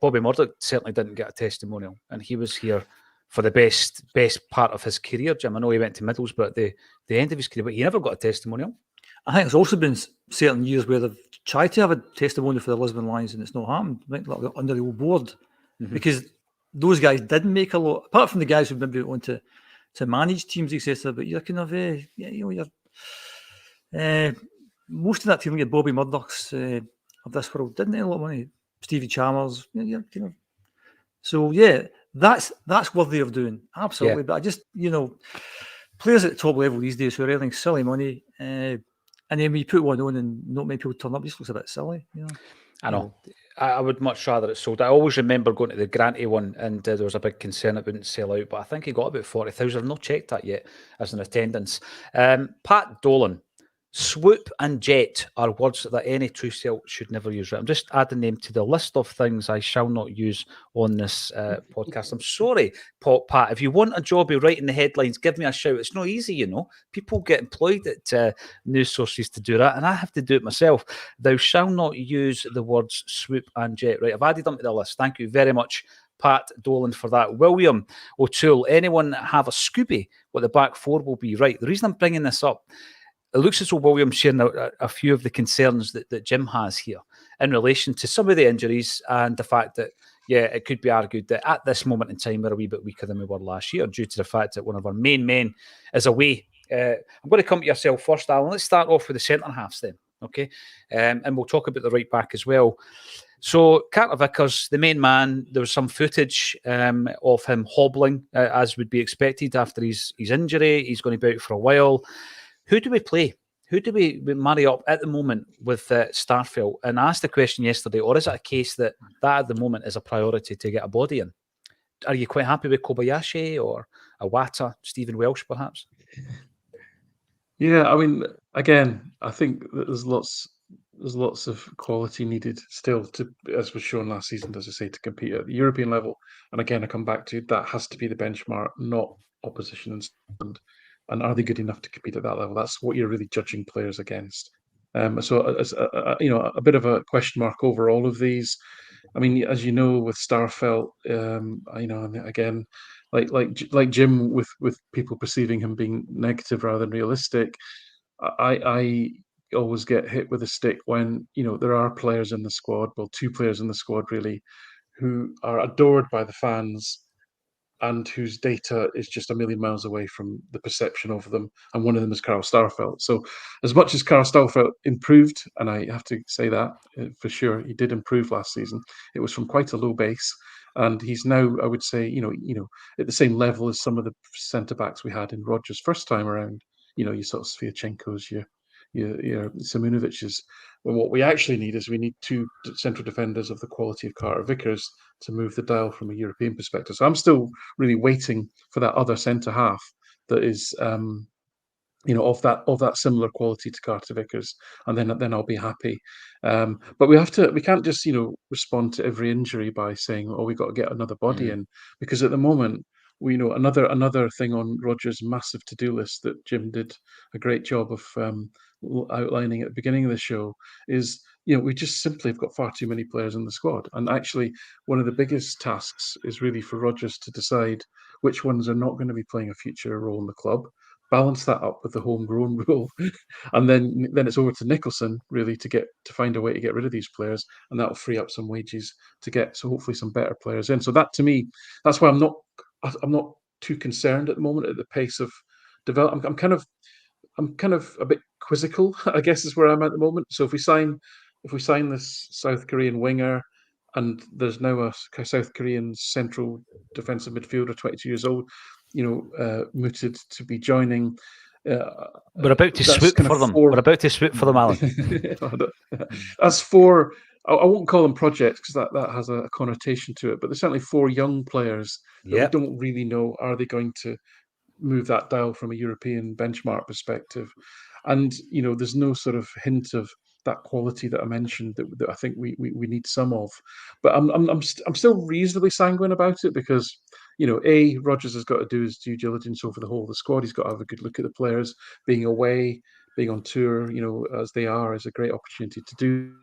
Bobby Murdoch certainly didn't get a testimonial, and he was here for the best part of his career, Jim. I know he went to Middlesbrough at the end of his career, but he never got a testimonial. I think there's also been certain years where they've tried to have a testimonial for the Lisbon Lions and it's not happened, like under the old board, because those guys didn't make a lot, apart from the guys who maybe want to manage teams, etc. But you're kind of, most of that team, like Bobby Murdoch's of this world, didn't make a lot of money. Stevie Chalmers, so that's worthy of doing, absolutely. But I just, players at the top level these days who are earning silly money, and then when you put one on and not many people turn up, it just looks a bit silly. I know. I would much rather it sold. I always remember going to the Granty one, and there was a big concern it wouldn't sell out, but I think he got about 40,000. I've not checked that yet as an attendance. Pat Dolan. Swoop and jet are words that any true Celt should never use. Right? I'm just adding them to the list of things I shall not use on this podcast. I'm sorry, Pat. If you want a job of writing the headlines, give me a shout. It's not easy, People get employed at news sources to do that, and I have to do it myself. Thou shall not use the words swoop and jet. Right, I've added them to the list. Thank you very much, Pat Dolan, for that. William O'Toole, anyone have a Scooby? What the back four will be? Right, the reason I'm bringing this up, it looks as though William's sharing a few of the concerns that Jim has here in relation to some of the injuries and the fact that, it could be argued that at this moment in time, we're a wee bit weaker than we were last year due to the fact that one of our main men is away. I'm going to come to yourself first, Alan. Let's start off with the centre-halves then, okay? And we'll talk about the right-back as well. So, Carter Vickers, the main man, there was some footage of him hobbling, as would be expected after his injury. He's going to be out for a while. Who do we play? Who do we marry up at the moment with Starfelt? And I asked the question yesterday, or is it a case that at the moment is a priority to get a body in? Are you quite happy with Kobayashi or Iwata, Stephen Welsh perhaps? Yeah, I mean, again, I think that there's lots of quality needed still to, as was shown last season, as I say, to compete at the European level. And again, I come back to that has to be the benchmark, not opposition and are they good enough to compete at that level? That's what you're really judging players against. So, a bit of a question mark over all of these. I mean, as you know, with Starfelt, again, like Jim, with people perceiving him being negative rather than realistic, I always get hit with a stick when, there are players in the squad, well, 2 players in the squad really, who are adored by the fans and whose data is just a million miles away from the perception of them. And one of them is Carl Starfelt. So as much as Carl Starfelt improved, and I have to say that for sure, he did improve last season, it was from quite a low base. And he's now, I would say, at the same level as some of the centre-backs we had in Rodgers' first time around. Your sort of Sviatchenko's, your Simunovic's. Well, what we actually need is we need 2 central defenders of the quality of Carter Vickers to move the dial from a European perspective. So I'm still really waiting for that other centre half that is, of that similar quality to Carter Vickers, and then I'll be happy. But we can't just respond to every injury by saying, oh, we've got to get another body in, because at the moment, we know another thing on Rodgers' massive to-do list that Jim did a great job of outlining at the beginning of the show is, we just simply have got far too many players in the squad. And actually, one of the biggest tasks is really for Rodgers to decide which ones are not going to be playing a future role in the club, balance that up with the homegrown rule, and then it's over to Nicholson really to find a way to get rid of these players, and that'll free up some wages to get hopefully some better players in. So that, to me, that's why I'm not too concerned at the moment at the pace of development. I'm kind of a bit quizzical, I guess, is where I'm at the moment. So if we sign this South Korean winger, and there's now a South Korean central defensive midfielder, 22 years old, mooted to be joining. We're about to swoop for them. We're about to swoop for them, Alan. That's 4. I won't call them projects because that has a connotation to it, but there's certainly 4 young players that we don't really know, are they going to move that dial from a European benchmark perspective? And there's no sort of hint of that quality that I mentioned that I think we need some of. But I'm still reasonably sanguine about it because Rodgers has got to do his due diligence over the whole of the squad. He's got to have a good look at the players. Being away, being on tour, as they are, is a great opportunity to do.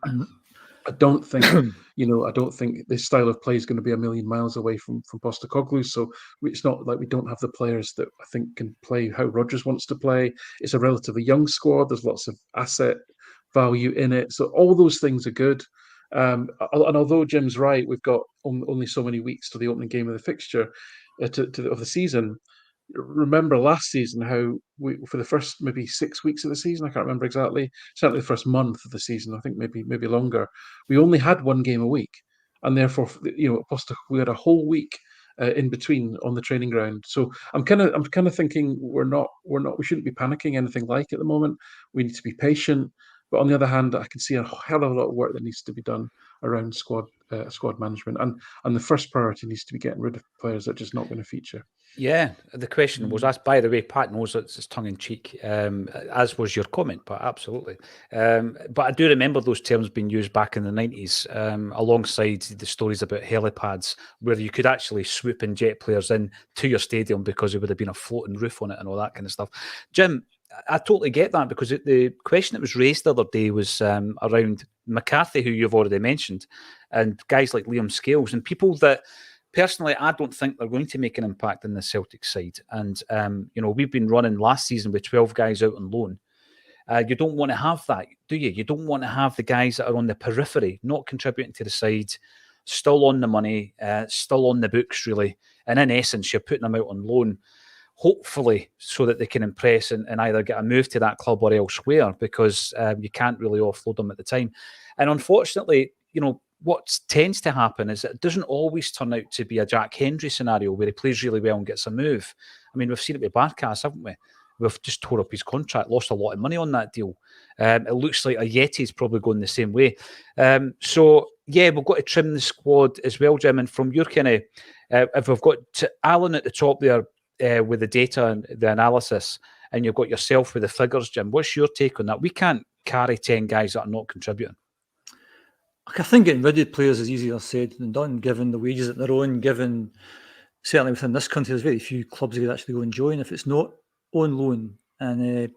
I don't think, this style of play is going to be a million miles away from Postecoglou. So it's not like we don't have the players that I think can play how Rodgers wants to play. It's a relatively young squad. There's lots of asset value in it. So all those things are good. And although Jim's right, we've got only so many weeks to the opening game of the fixture of the season. Remember last season how for the first maybe 6 weeks of the season, I can't remember exactly, certainly the first month of the season, I think maybe longer, we only had 1 game a week, and therefore we had a whole week in between on the training ground. So I'm kind of thinking we shouldn't be panicking anything like at the moment. We need to be patient. But on the other hand, I can see a hell of a lot of work that needs to be done around squad management, and the first priority needs to be getting rid of players that are just not going to feature. Yeah, the question was asked. By the way, Pat knows it's tongue in cheek, as was your comment, but absolutely. But I do remember those terms being used back in the 90s, alongside the stories about helipads, where you could actually swoop and jet players in to your stadium because there would have been a floating roof on it and all that kind of stuff. Jim, I totally get that, because the question that was raised the other day was around McCarthy, who you've already mentioned, and guys like Liam Scales, and people that personally I don't think they're going to make an impact in the Celtic side. And we've been running last season with 12 guys out on loan. You don't want to have that, do you? You don't want to have the guys that are on the periphery, not contributing to the side, still on the money, still on the books, really. And in essence, you're putting them out on loan, hopefully so that they can impress and either get a move to that club or elsewhere, because you can't really offload them at the time. And unfortunately, what tends to happen is it doesn't always turn out to be a Jack Hendry scenario where he plays really well and gets a move. I mean, we've seen it with Barkas, haven't we? We've just tore up his contract, lost a lot of money on that deal. It looks like Ayeti's probably going the same way. So, yeah, we've got to trim the squad as well, Jim. And from your kind of, if we've got Alan at the top there, with the data and the analysis, and you've got yourself with the figures, Jim, what's your take on that? We can't carry 10 guys that are not contributing. I think getting rid of players is easier said than done, given the wages that they're on, given certainly within this country there's very few clubs that could actually go and join if it's not on loan. And if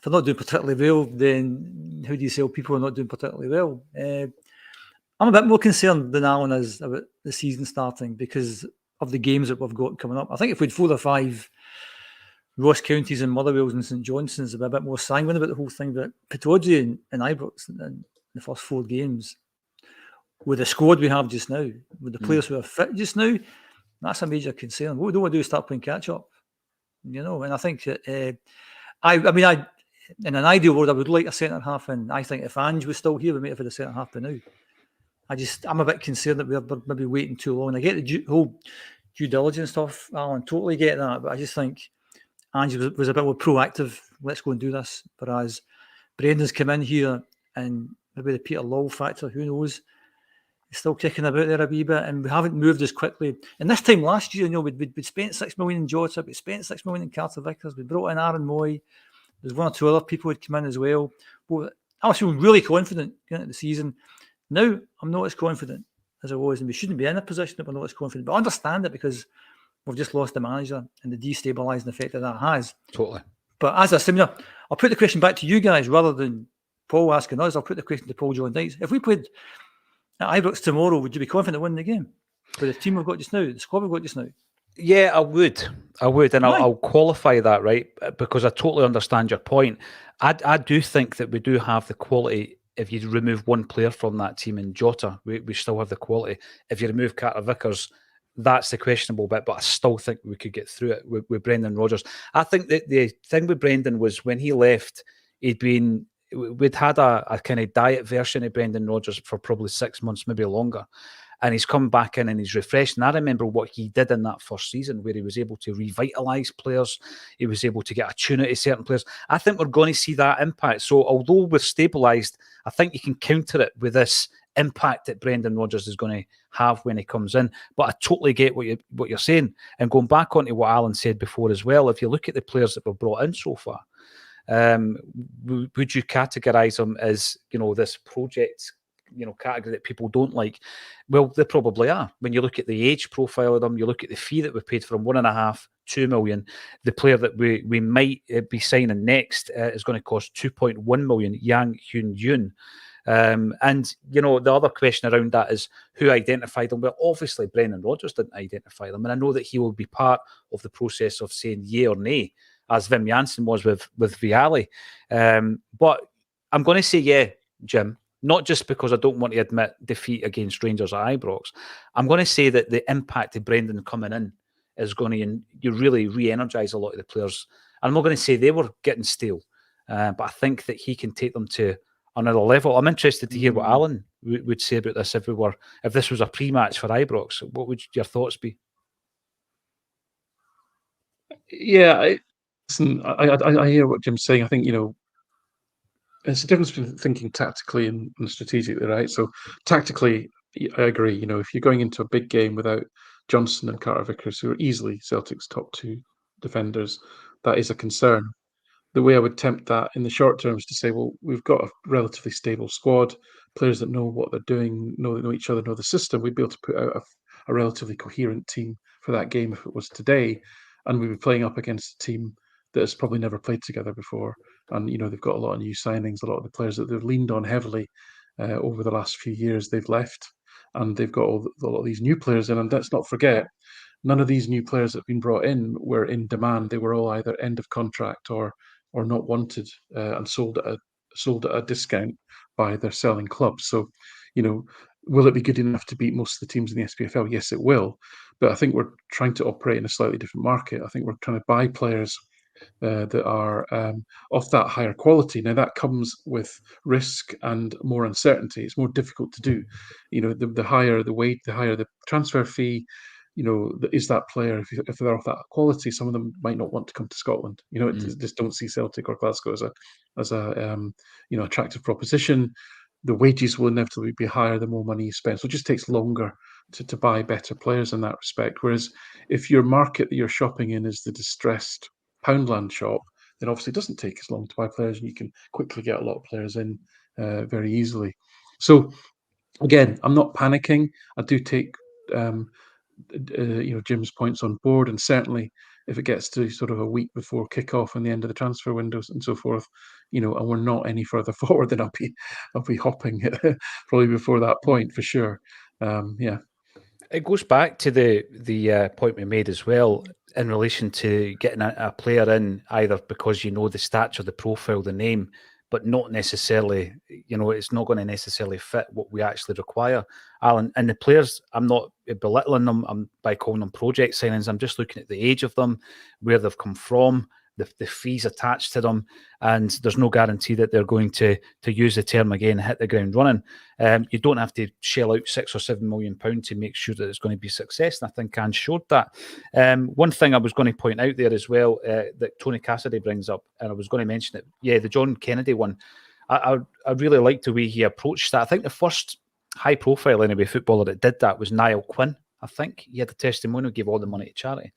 they're not doing particularly well, then how do you sell people who are not doing particularly well? I'm a bit more concerned than Alan is about the season starting because of the games that we've got coming up. I think if we had 4 or 5 Ross Counties and Motherwells and St Johnstone's have been a bit more sanguine about the whole thing. But Pittodrie and Ibrox in the first 4 games, with the squad we have just now, with the players who are fit just now, that's a major concern. What we don't want to do is start playing catch up, you know. And I think that I mean, in an ideal world, I would like a centre half, and I think if Ange was still here, we might have had a centre half by now. I'm a bit concerned that we're maybe waiting too long. And I get the whole due diligence stuff, Alan, totally get that, but I just think Ange was a bit more proactive. Let's go and do this. Whereas Brendan's come in here, and maybe the Peter Lawwell factor, who knows, he's still kicking about there a wee bit, and we haven't moved as quickly. And this time last year, you know, we'd spent 6 million in Jota, we spent 6 million in Carter Vickers, we brought in Aaron Moy. There's 1 or 2 other people who'd come in as well. But I was feeling really confident going into the season. Now I'm not as confident as I was, and we shouldn't be in a position that we're not as confident. But I understand it because we've just lost the manager and the destabilising effect that has. Totally. But as a similar, I'll put the question back to you guys rather than Paul asking us. I'll put the question to Paul John Dykes. If we played at Ibrox tomorrow, would you be confident winning the game with the team we've got just now, the squad we've got just now? Yeah, I would, and I'll qualify that, right, because I totally understand your point. I do think that we do have the quality. If you remove one player from that team in Jota, we still have the quality. If you remove Carter Vickers, that's the questionable bit, but I still think we could get through it with Brendan Rodgers. I think that the thing with Brendan was when he left, we'd had a kind of diet version of Brendan Rodgers for probably 6 months, maybe longer. And he's come back in and he's refreshed. And I remember what he did in that first season, where he was able to revitalise players. He was able to get a tune out of certain players. I think we're going to see that impact. So although we're stabilised, I think you can counter it with this impact that Brendan Rodgers is going to have when he comes in. But I totally get what you're saying. And going back onto what Alan said before as well, if you look at the players that we've brought in so far, would you categorise them as, you know, this project, you know, category that people don't like? Well, they probably are. When you look at the age profile of them, you look at the fee that we paid for them, 1.5, 2 million. The player that we might be signing next is going to cost 2.1 million, Yang Hyun Yoon. And, you know, the other question around that is who identified them? Well, obviously, Brendan Rodgers didn't identify them. And I know that he will be part of the process of saying yay or nay, as Wim Jansen was with Vialli. But I'm going to say yeah, Jim. Not just because I don't want to admit defeat against Rangers at Ibrox. I'm going to say that the impact of Brendan coming in is going to really re-energise a lot of the players. And I'm not going to say they were getting stale, but I think that he can take them to another level. I'm interested to hear what Alan would say about this if this was a pre-match for Ibrox. What would your thoughts be? Yeah, I hear what Jim's saying. I think, you know, there's a difference between thinking tactically and strategically, right? So tactically, I agree. You know, if you're going into a big game without Johnson and Carter Vickers, who are easily Celtic's top 2 defenders, that is a concern. The way I would tempt that in the short term is to say, well, we've got a relatively stable squad, players that know what they're doing, know each other, know the system. We'd be able to put out a relatively coherent team for that game if it was today, and we'd be playing up against a team that has probably never played together before. And, you know, they've got a lot of new signings, a lot of the players that they've leaned on heavily over the last few years, they've left, and they've got a lot of these new players in. And let's not forget, none of these new players that have been brought in were in demand. They were all either end of contract or not wanted and sold at a discount by their selling clubs. So, you know, will it be good enough to beat most of the teams in the SPFL? Yes, it will. But I think we're trying to operate in a slightly different market. I think we're trying to buy players that are of that higher quality. Now that comes with risk and more uncertainty. It's more difficult to do. You know, the higher the weight, the higher the transfer fee. You know, is that player, if they're of that quality, some of them might not want to come to Scotland. You know, just don't see Celtic or Glasgow as a you know, attractive proposition. The wages will inevitably be higher the more money you spend. So it just takes longer to buy better players in that respect. Whereas if your market that you're shopping in is the distressed Poundland shop, then obviously it doesn't take as long to buy players, and you can quickly get a lot of players in very easily. So again, I'm not panicking. I do take you know, Jim's points on board, and certainly if it gets to sort of a week before kickoff and the end of the transfer windows and so forth, you know, and we're not any further forward, then I'll be hopping probably before that point for sure. Yeah. It goes back to the point we made as well. in relation to getting a player in, either because you know the stature, the profile, the name, but not necessarily, it's not going to necessarily fit what we actually require, Alan. And the players, I'm not belittling them by calling them project signings. I'm just looking at the age of them, where they've come from, the fees attached to them, and there's no guarantee that they're going to use the term again, hit the ground running. You don't have to shell out £6 or £7 million to make sure that it's going to be a success, and I think Ange showed that. One thing I was going to point out there as well, that Tony Cassidy brings up, and I was going to mention it, the John Kennedy one, I really liked the way he approached that. I think the first high-profile, anyway, footballer that did that was Niall Quinn. I think he had a testimonial, gave all the money to charity.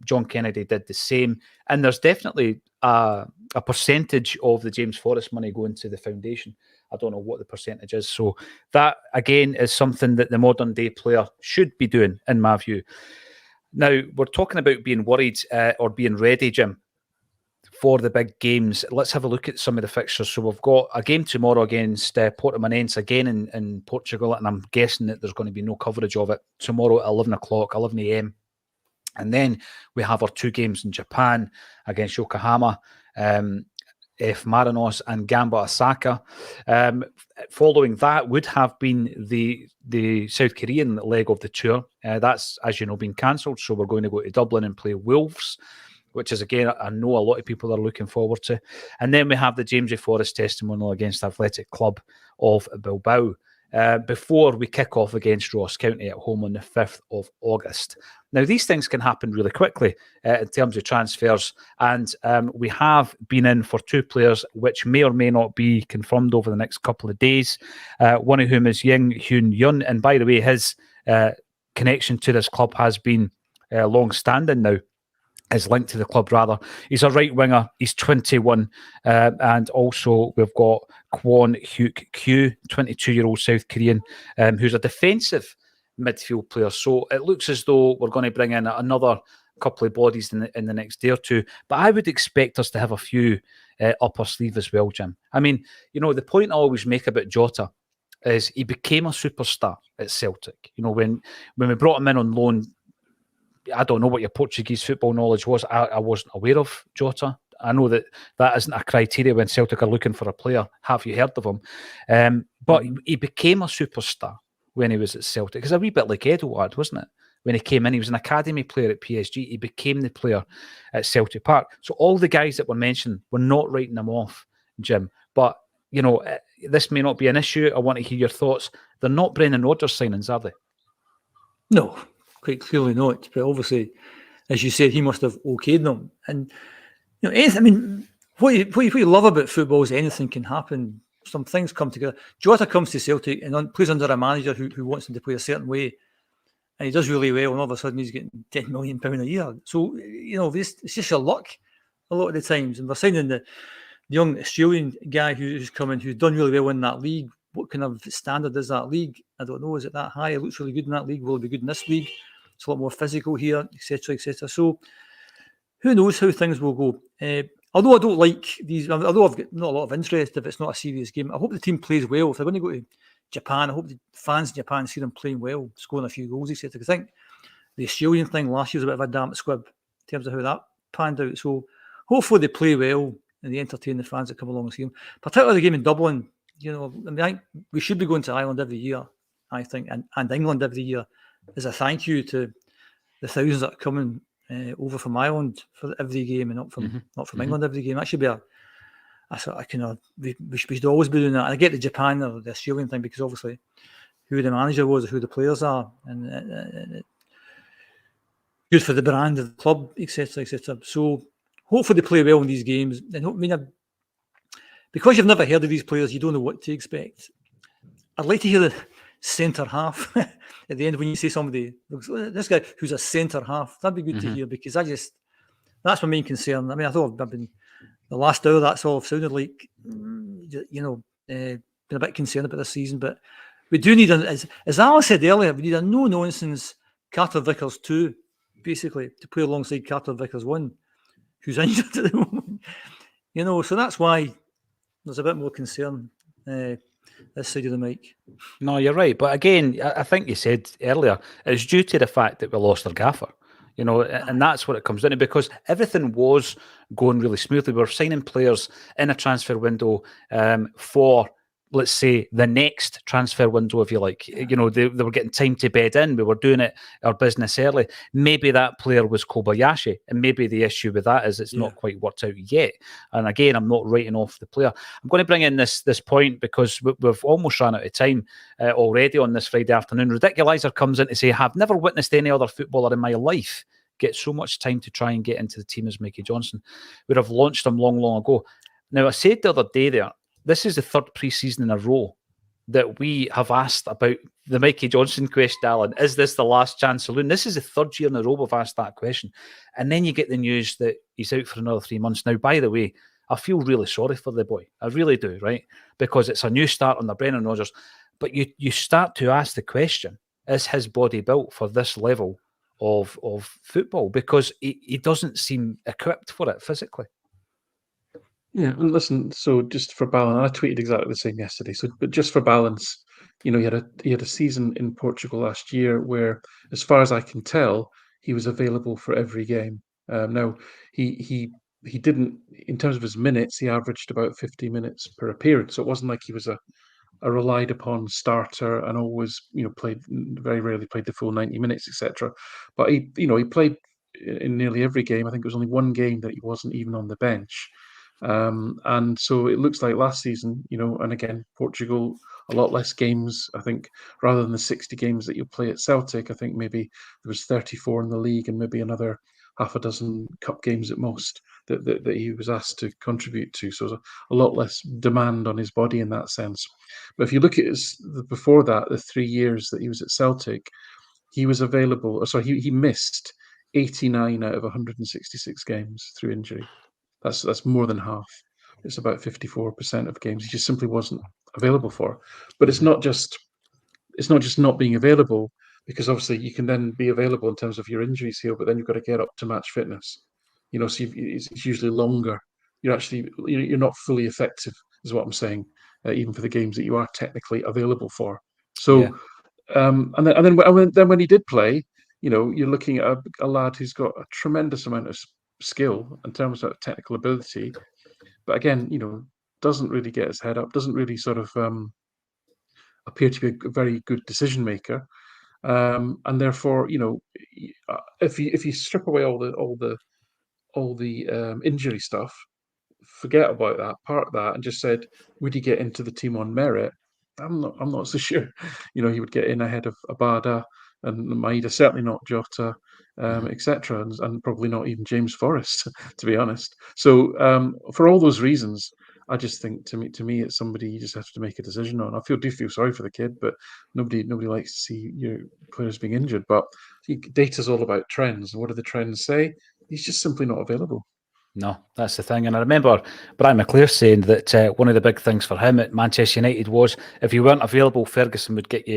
John Kennedy did the same. And there's definitely a percentage of the James Forrest money going to the foundation. I don't know what the percentage is. So that, again, is something that the modern day player should be doing, in my view. Now, we're talking about being worried or being ready, Jim, for the big games. Let's have a look at some of the fixtures. So we've got a game tomorrow against Portimonense again in Portugal, and I'm guessing that there's going to be no coverage of it tomorrow at 11 o'clock, 11 a.m. And then we have our 2 games in Japan against Yokohama, F. Marinos and Gamba Osaka. Following that would have been the South Korean leg of the tour. That's, as you know, been cancelled. So we're going to go to Dublin and play Wolves, which is, again, I know a lot of people are looking forward to. And then we have the James Forrest testimonial against Athletic Club of Bilbao before we kick off against Ross County at home on the 5th of August. Now, these things can happen really quickly in terms of transfers, and we have been in for 2 players which may or may not be confirmed over the next couple of days, one of whom is Ying Hyun Yun. And by the way, his connection to this club has been long-standing now. Is linked to the club, rather. He's a right winger. He's 21. And also we've got Kwon Hyuk Kyu, 22-year-old South Korean, who's a defensive midfield player. So it looks as though we're going to bring in another couple of bodies in the next day or two. But I would expect us to have a few up our sleeve as well, Jim. I mean, the point I always make about Jota is he became a superstar at Celtic. When we brought him in on loan, I don't know what your Portuguese football knowledge was. I wasn't aware of Jota. I know that isn't a criteria when Celtic are looking for a player. Have you heard of him? But he became a superstar when he was at Celtic. It's a wee bit like Edouard, wasn't it? When he came in, he was an academy player at PSG. He became the player at Celtic Park. So all the guys that were mentioned, we're not writing them off, Jim. But, this may not be an issue. I want to hear your thoughts. They're not Brendan Rodgers signings, are they? No. Quite clearly not, but obviously, as you said, he must have okayed them. And anything. I mean, what you love about football is anything can happen. Some things come together. Jota comes to Celtic and plays under a manager who wants him to play a certain way, and he does really well. And all of a sudden, he's getting £10 million a year. So it's just your luck a lot of the times. And we're signing the young Australian guy who's coming, who's done really well in that league. What kind of standard is that league? I don't know. Is it that high? It looks really good in that league. Will it be good in this league? It's a lot more physical here, etc., etc. So who knows how things will go. Although I don't like these, although I've got not a lot of interest if it's not a serious game, I hope the team plays well. If they're going to go to Japan, I hope the fans in Japan see them playing well, scoring a few goals, etc. I think the Australian thing last year was a bit of a damp squib in terms of how that panned out. So hopefully they play well and they entertain the fans that come along and see them. Particularly the game in Dublin, I think we should be going to Ireland every year, I think, and England every year, as a thank you to the thousands that are coming over from Ireland for every game and not from England every game. That should be a sort of kind of, we should always be doing that. And I get the Japan or the Australian thing because obviously who the manager was or who the players are, and good for the brand of the club, etc., etc. So hopefully they play well in these games. And because you've never heard of these players, you don't know what to expect. I'd like to hear the centre half at the end when you say somebody, this guy who's a centre half. That'd be good to hear, because that's my main concern. I mean, I thought I've been the last hour. That's all I've sounded like. Been a bit concerned about this season, but we do need, as Alice said earlier, we need a no-nonsense Carter Vickers 2, basically, to play alongside Carter Vickers 1, who's injured at the moment. So that's why there's a bit more concern this side of the mic. No, you're right. But again, I think you said earlier, it's due to the fact that we lost our gaffer. And that's what it comes down to, because everything was going really smoothly. We were signing players in a transfer window for, let's say, the next transfer window, if you like. They were getting time to bed in. We were doing our business early. Maybe that player was Kobayashi, and maybe the issue with that is it's not quite worked out yet. And again, I'm not writing off the player. I'm going to bring in this point because we've almost run out of time already on this Friday afternoon. Ridiculizer comes in to say, I've never witnessed any other footballer in my life get so much time to try and get into the team as Mikey Johnson. We'd have launched him long, long ago. Now, I said the other day there, this is the third pre-season in a row that we have asked about the Mikey Johnson question, Alan. Is this the last chance saloon? This is the third year in a row we've asked that question. And then you get the news that he's out for another 3 months. Now, by the way, I feel really sorry for the boy. I really do, right? Because it's a new start under Brendan Rodgers. But you start to ask the question, is his body built for this level of football? Because he doesn't seem equipped for it physically. Yeah, and listen, so just for balance, I tweeted exactly the same yesterday. So, but just for balance, he had a season in Portugal last year where, as far as I can tell, he was available for every game. Now, he didn't, in terms of his minutes, he averaged about 50 minutes per appearance. So it wasn't like he was a relied upon starter and always, played, very rarely played the full 90 minutes, etc. But he played in nearly every game. I think it was only one game that he wasn't even on the bench. And so it looks like last season, and again, Portugal, a lot less games. I think rather than the 60 games that you play at Celtic, I think maybe there was 34 in the league and maybe another half a dozen cup games at most that he was asked to contribute to. So there's a lot less demand on his body in that sense. But if you look at before that, the 3 years that he was at Celtic, he was available. So he missed 89 out of 166 games through injury. That's more than half. It's about 54% of games he just simply wasn't available for. But it's not just not being available, because obviously you can then be available in terms of your injuries here, but then you've got to get up to match fitness. So it's usually longer. You're not fully effective, is what I'm saying, even for the games that you are technically available for. So, and then when he did play, you're looking at a lad who's got a tremendous amount of skill in terms of technical ability, but again, doesn't really get his head up, doesn't really sort of appear to be a very good decision maker, and therefore, if you strip away all the injury stuff, forget about that, park that, and just said, would he get into the team on merit? I'm not so sure. He would get in ahead of Abada and Maeda, certainly not Jota, etc., and probably not even James Forrest, to be honest. So for all those reasons, I just think to me it's somebody you just have to make a decision on. I do feel sorry for the kid, but nobody likes to see your players being injured. But data's all about trends, and what do the trends say? He's just simply not available. No, that's the thing. And I remember Brian McClure saying that one of the big things for him at Manchester United was if you weren't available, Ferguson would get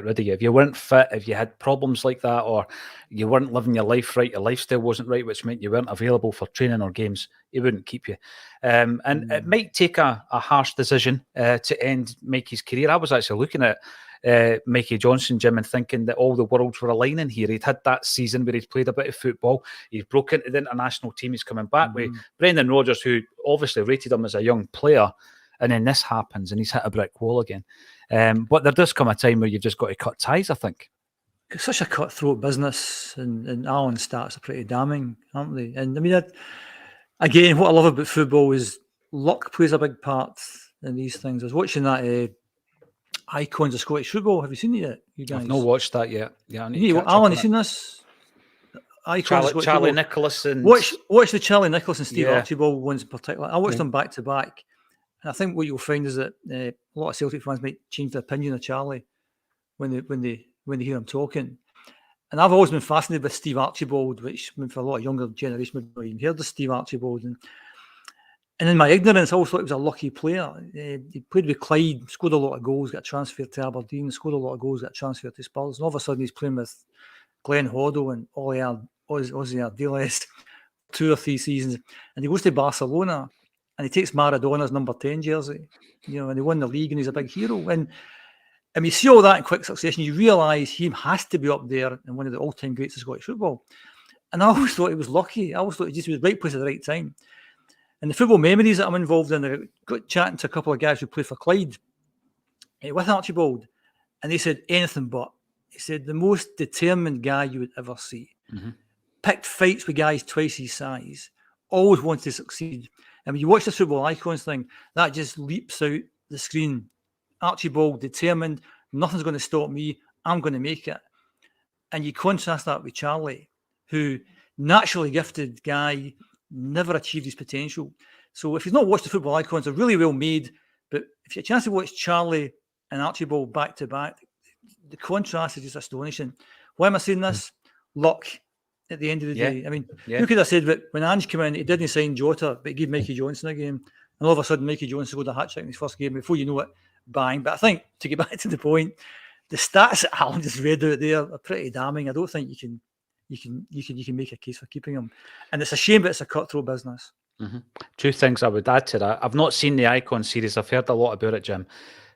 rid of you. If you weren't fit, if you had problems like that, or you weren't living your life right, your lifestyle wasn't right, which meant you weren't available for training or games, he wouldn't keep you. And it might take a harsh decision to end Mikey's career. I was actually looking at Mikey Johnson, Jim, and thinking that all the worlds were aligning here. He'd had that season where he'd played a bit of football. He's broke into the international team. He's coming back with Brendan Rodgers, who obviously rated him as a young player. And then this happens and he's hit a brick wall again. But there does come a time where you've just got to cut ties, I think. It's such a cutthroat business, and Alan's stats are pretty damning, aren't they? And I mean, again, what I love about football is luck plays a big part in these things. I was watching that Icons of Scottish Football. Have you seen it yet, you guys? I've not watched that yet. Yeah, Alan, you seen this? Charlie Nicholas and watch the Charlie Nicholas and Steve Archibald ones in particular. I watched them back to back, and I think what you'll find is that a lot of Celtic fans might change their opinion of Charlie when they hear him talking. And I've always been fascinated with Steve Archibald, which for a lot of younger generation would not even heard of Steve Archibald. And in my ignorance, I always thought he was a lucky player. He played with Clyde, scored a lot of goals, got transferred to Aberdeen, scored a lot of goals, got transferred to Spurs. And all of a sudden, he's playing with Glenn Hoddle and Ozzy Ardiles 2 or 3 seasons. And he goes to Barcelona and he takes Maradona's number 10 jersey, and they won the league and he's a big hero. And you see all that in quick succession, you realise he has to be up there and one of the all-time greats of Scottish football. And I always thought he was lucky. I always thought he just was the right place at the right time. And the football memories that I'm involved in, I got chatting to a couple of guys who play for Clyde with Archibald, and they said anything but. He said the most determined guy you would ever see. Mm-hmm. Picked fights with guys twice his size. Always wanted to succeed. And when you watch the football icons thing, that just leaps out the screen. Archibald, determined, nothing's going to stop me. I'm going to make it. And you contrast that with Charlie, who naturally gifted guy, never achieved his potential. So if you've not watched the football icons, they're really well made. But if you have a chance to watch Charlie and Archibald back to back, the contrast is just astonishing. Why am I saying this? Luck at the end of the day. I mean, who could have said that when Ange came in, he didn't sign Jota, but he gave Mikey Johnson a game. And all of a sudden, Mikey Johnson scored a hat-trick in his first game. Before you know it, bang. But I think, to get back to the point, the stats that Alan just read out there are pretty damning. I don't think you can make a case for keeping him. And it's a shame that it's a cutthroat business. Mm-hmm. Two things I would add to that. I've not seen the Icon series. I've heard a lot about it, Jim.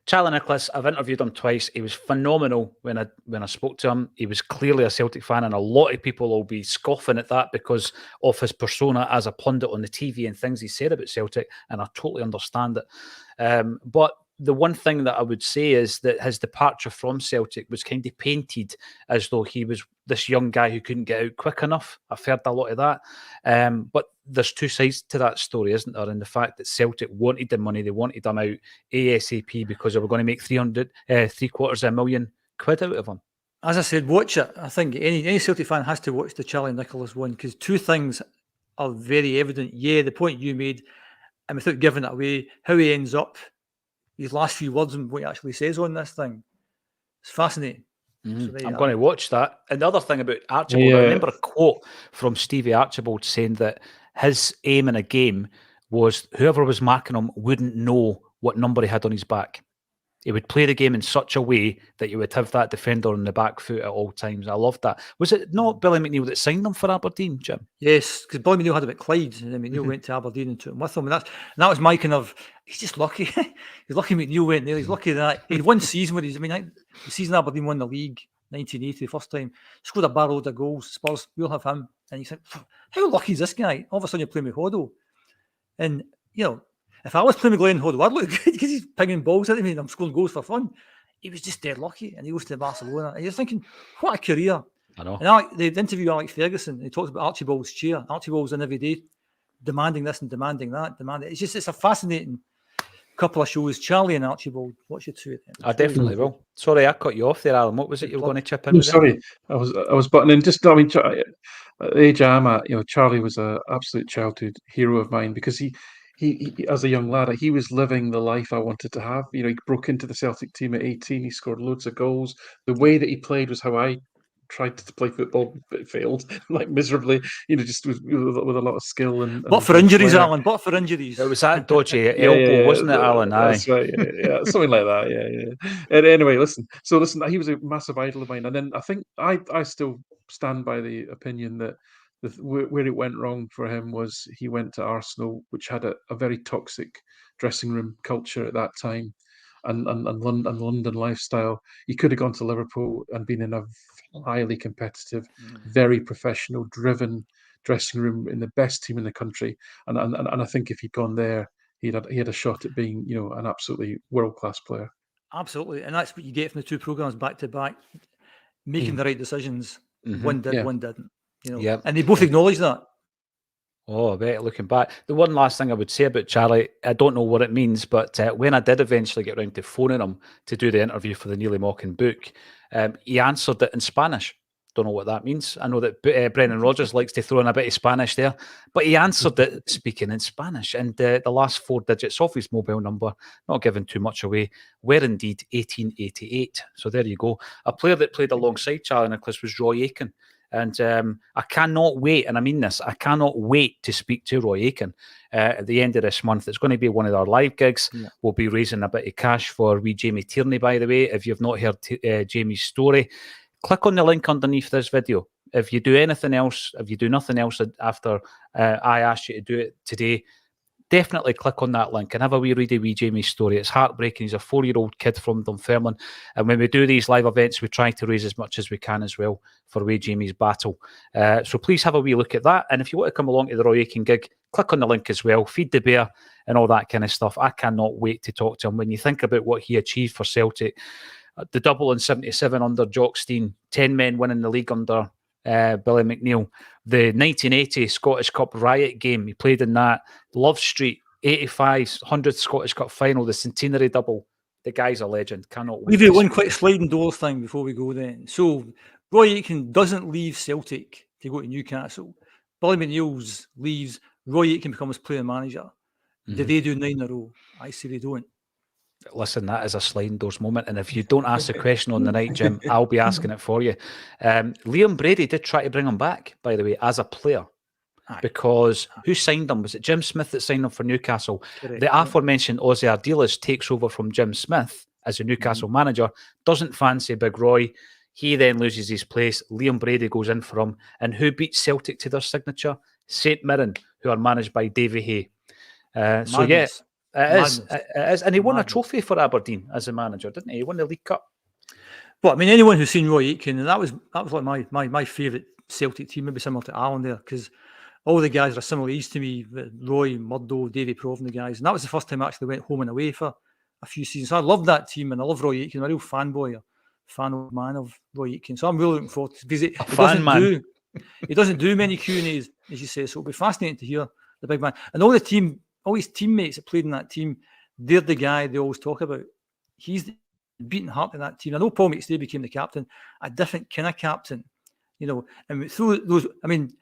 Charlie Nicholas, I've interviewed him twice. He was phenomenal when I spoke to him. He was clearly a Celtic fan, and a lot of people will be scoffing at that because of his persona as a pundit on the TV and things he said about Celtic, and I totally understand it. But the one thing that I would say is that his departure from Celtic was kind of painted as though he was this young guy who couldn't get out quick enough. I've heard a lot of that. But there's two sides to that story, isn't there? And the fact that Celtic wanted the money, they wanted him out ASAP because they were going to make £750,000 out of him. As I said, watch it. I think any Celtic fan has to watch the Charlie Nicholas one, because two things are very evident. Yeah, the point you made, and without giving it away, how he ends up, his last few words and what he actually says on this thing. It's fascinating. So I'm going to watch that. And the other thing about Archibald, I remember a quote from Stevie Archibald saying that his aim in a game was whoever was marking him wouldn't know what number he had on his back. He would play the game in such a way that you would have that defender on the back foot at all times. I loved that. Was it not Billy McNeill that signed him for Aberdeen, Jim? Yes, because Billy McNeill had a bit Clyde, and then McNeill went to Aberdeen and took him with him. And that was my kind of, he's just lucky. He's lucky McNeill went there. He's lucky that he had one season where the season Aberdeen won the league, 1980, the first time, scored a barrelload of goals. Spurs, we'll have him. And you think, how lucky is this guy? All of a sudden you're playing with Hoddle. And, if I was playing with Glenn Hoddle, I'd look good because he's pinging balls at me and I'm scoring goals for fun. He was just dead lucky, and he goes to Barcelona. And you're thinking, what a career. I know. And they interview Alex Ferguson. He talks about Archibald's chair. Archibald's in every day, demanding this and demanding that. It's a fascinating couple of shows. Charlie and Archibald, watch it too. I definitely will. Sorry, I cut you off there, Alan. What was it you were going to chip in with? Sorry, I was buttoning. Just, at the age I'm at, Charlie was an absolute childhood hero of mine, because he as a young lad, he was living the life I wanted to have. He broke into the Celtic team at 18. He scored loads of goals. The way that he played was how I tried to play football, but failed miserably. Just with a lot of skill and but for injuries, Alan. But for injuries, it was that dodgy elbow, wasn't it, Alan? That's right. Yeah, something like that. Yeah. And anyway, listen. He was a massive idol of mine, and then I think I still stand by the opinion that where it went wrong for him was he went to Arsenal, which had a very toxic dressing room culture at that time, and London lifestyle. He could have gone to Liverpool and been in a highly competitive, very professional, driven dressing room in the best team in the country. And I think if he'd gone there, he had a shot at being an absolutely world-class player. Absolutely, and that's what you get from the two programs back to back, making the right decisions. One did, one didn't. And they both acknowledge that. Oh, I bet, looking back. The one last thing I would say about Charlie, I don't know what it means, but when I did eventually get around to phoning him to do the interview for the Nearly Mocking book, he answered it in Spanish. Don't know what that means. I know that Brendan Rodgers likes to throw in a bit of Spanish there, but he answered it speaking in Spanish. And the last 4 digits of his mobile number, not giving too much away, were indeed 1888. So there you go. A player that played alongside Charlie Nicholas was Roy Aitken. And I cannot wait, and I mean this, I cannot wait to speak to Roy Aitken at the end of this month. It's going to be one of our live gigs. Yeah. We'll be raising a bit of cash for wee Jamie Tierney, by the way. If you've not heard Jamie's story, click on the link underneath this video. If you do anything else, if you do nothing else after I asked you to do it today, definitely click on that link and have a wee read of wee Jamie's story. It's heartbreaking. He's a 4-year-old kid from Dunfermline. And when we do these live events, we try to raise as much as we can as well for wee Jamie's battle. So please have a wee look at that. And if you want to come along to the Roy Aitken gig, click on the link as well. Feed the bear and all that kind of stuff. I cannot wait to talk to him. When you think about what he achieved for Celtic, the double in 77 under Jock Stein, 10 men winning the league under Billy McNeil, the 1980 Scottish Cup riot game, he played in that, Love Street, 85, 100th Scottish Cup final, the centenary double. The guy's a legend. Cannot wait. We've got one quick sliding door thing before we go then. So Roy Aitken doesn't leave Celtic to go to Newcastle. Billy McNeil leaves, Roy Aitken becomes player manager. Do they do 9 in a row? I say they don't. Listen, that is a sliding doors moment. And if you don't ask the question on the night, Jim, I'll be asking it for you. Liam Brady did try to bring him back, by the way, as a player. Because who signed him? Was it Jim Smith that signed him for Newcastle? Correct. The aforementioned Ozzy Ardiles takes over from Jim Smith as a Newcastle manager, doesn't fancy Big Roy. He then loses his place. Liam Brady goes in for him. And who beats Celtic to their signature? St Mirren, who are managed by Davy Hay. So yeah, it is. And he won a trophy for Aberdeen as a manager, didn't he? He won the League Cup. But I mean, anyone who's seen Roy Aitken, and that was like my favourite Celtic team, maybe similar to Alan there, because all the guys are similar age to me, Roy, Murdo, Davy Provan, the guys. And that was the first time I actually went home and away for a few seasons. So I love that team, and I love Roy Aitken. I'm a real fanboy, fan man of Roy Aitken. So I'm really looking forward to it, because he doesn't do many Q&As, as you say. So it'll be fascinating to hear the big man. And all his teammates that played in that team, they're the guy they always talk about. He's the beating heart of that team. I know Paul McStay became the captain, a different kind of captain, and through those, I mean,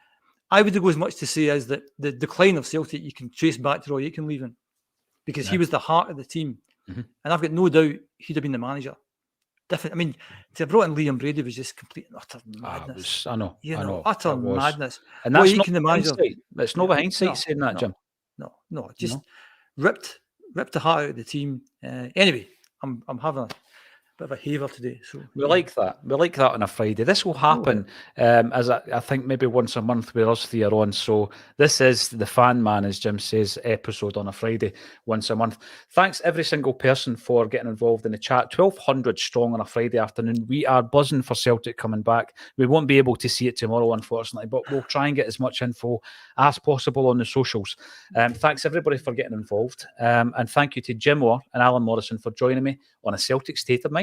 I would go as much to say as that the decline of Celtic you can trace back to Roy Aitken leaving, because he was the heart of the team. And I've got no doubt he'd have been the manager. Different. I mean, to have brought in Liam Brady was just complete and utter madness. I know. Utter madness. And that's not the hindsight. It's not the hindsight saying that, Jim. No, just ripped the heart out of the team. Anyway, I'm having a bit of a haver today. So we like that. We like that on a Friday. This will happen as I think maybe once a month where us three are on. So this is the Fan Man, as Jim says, episode on a Friday once a month. Thanks every single person for getting involved in the chat. 1,200 strong on a Friday afternoon. We are buzzing for Celtic coming back. We won't be able to see it tomorrow, unfortunately, but we'll try and get as much info as possible on the socials. Thanks everybody for getting involved. And thank you to Jim Orr and Alan Morrison for joining me on A Celtic State of Mind.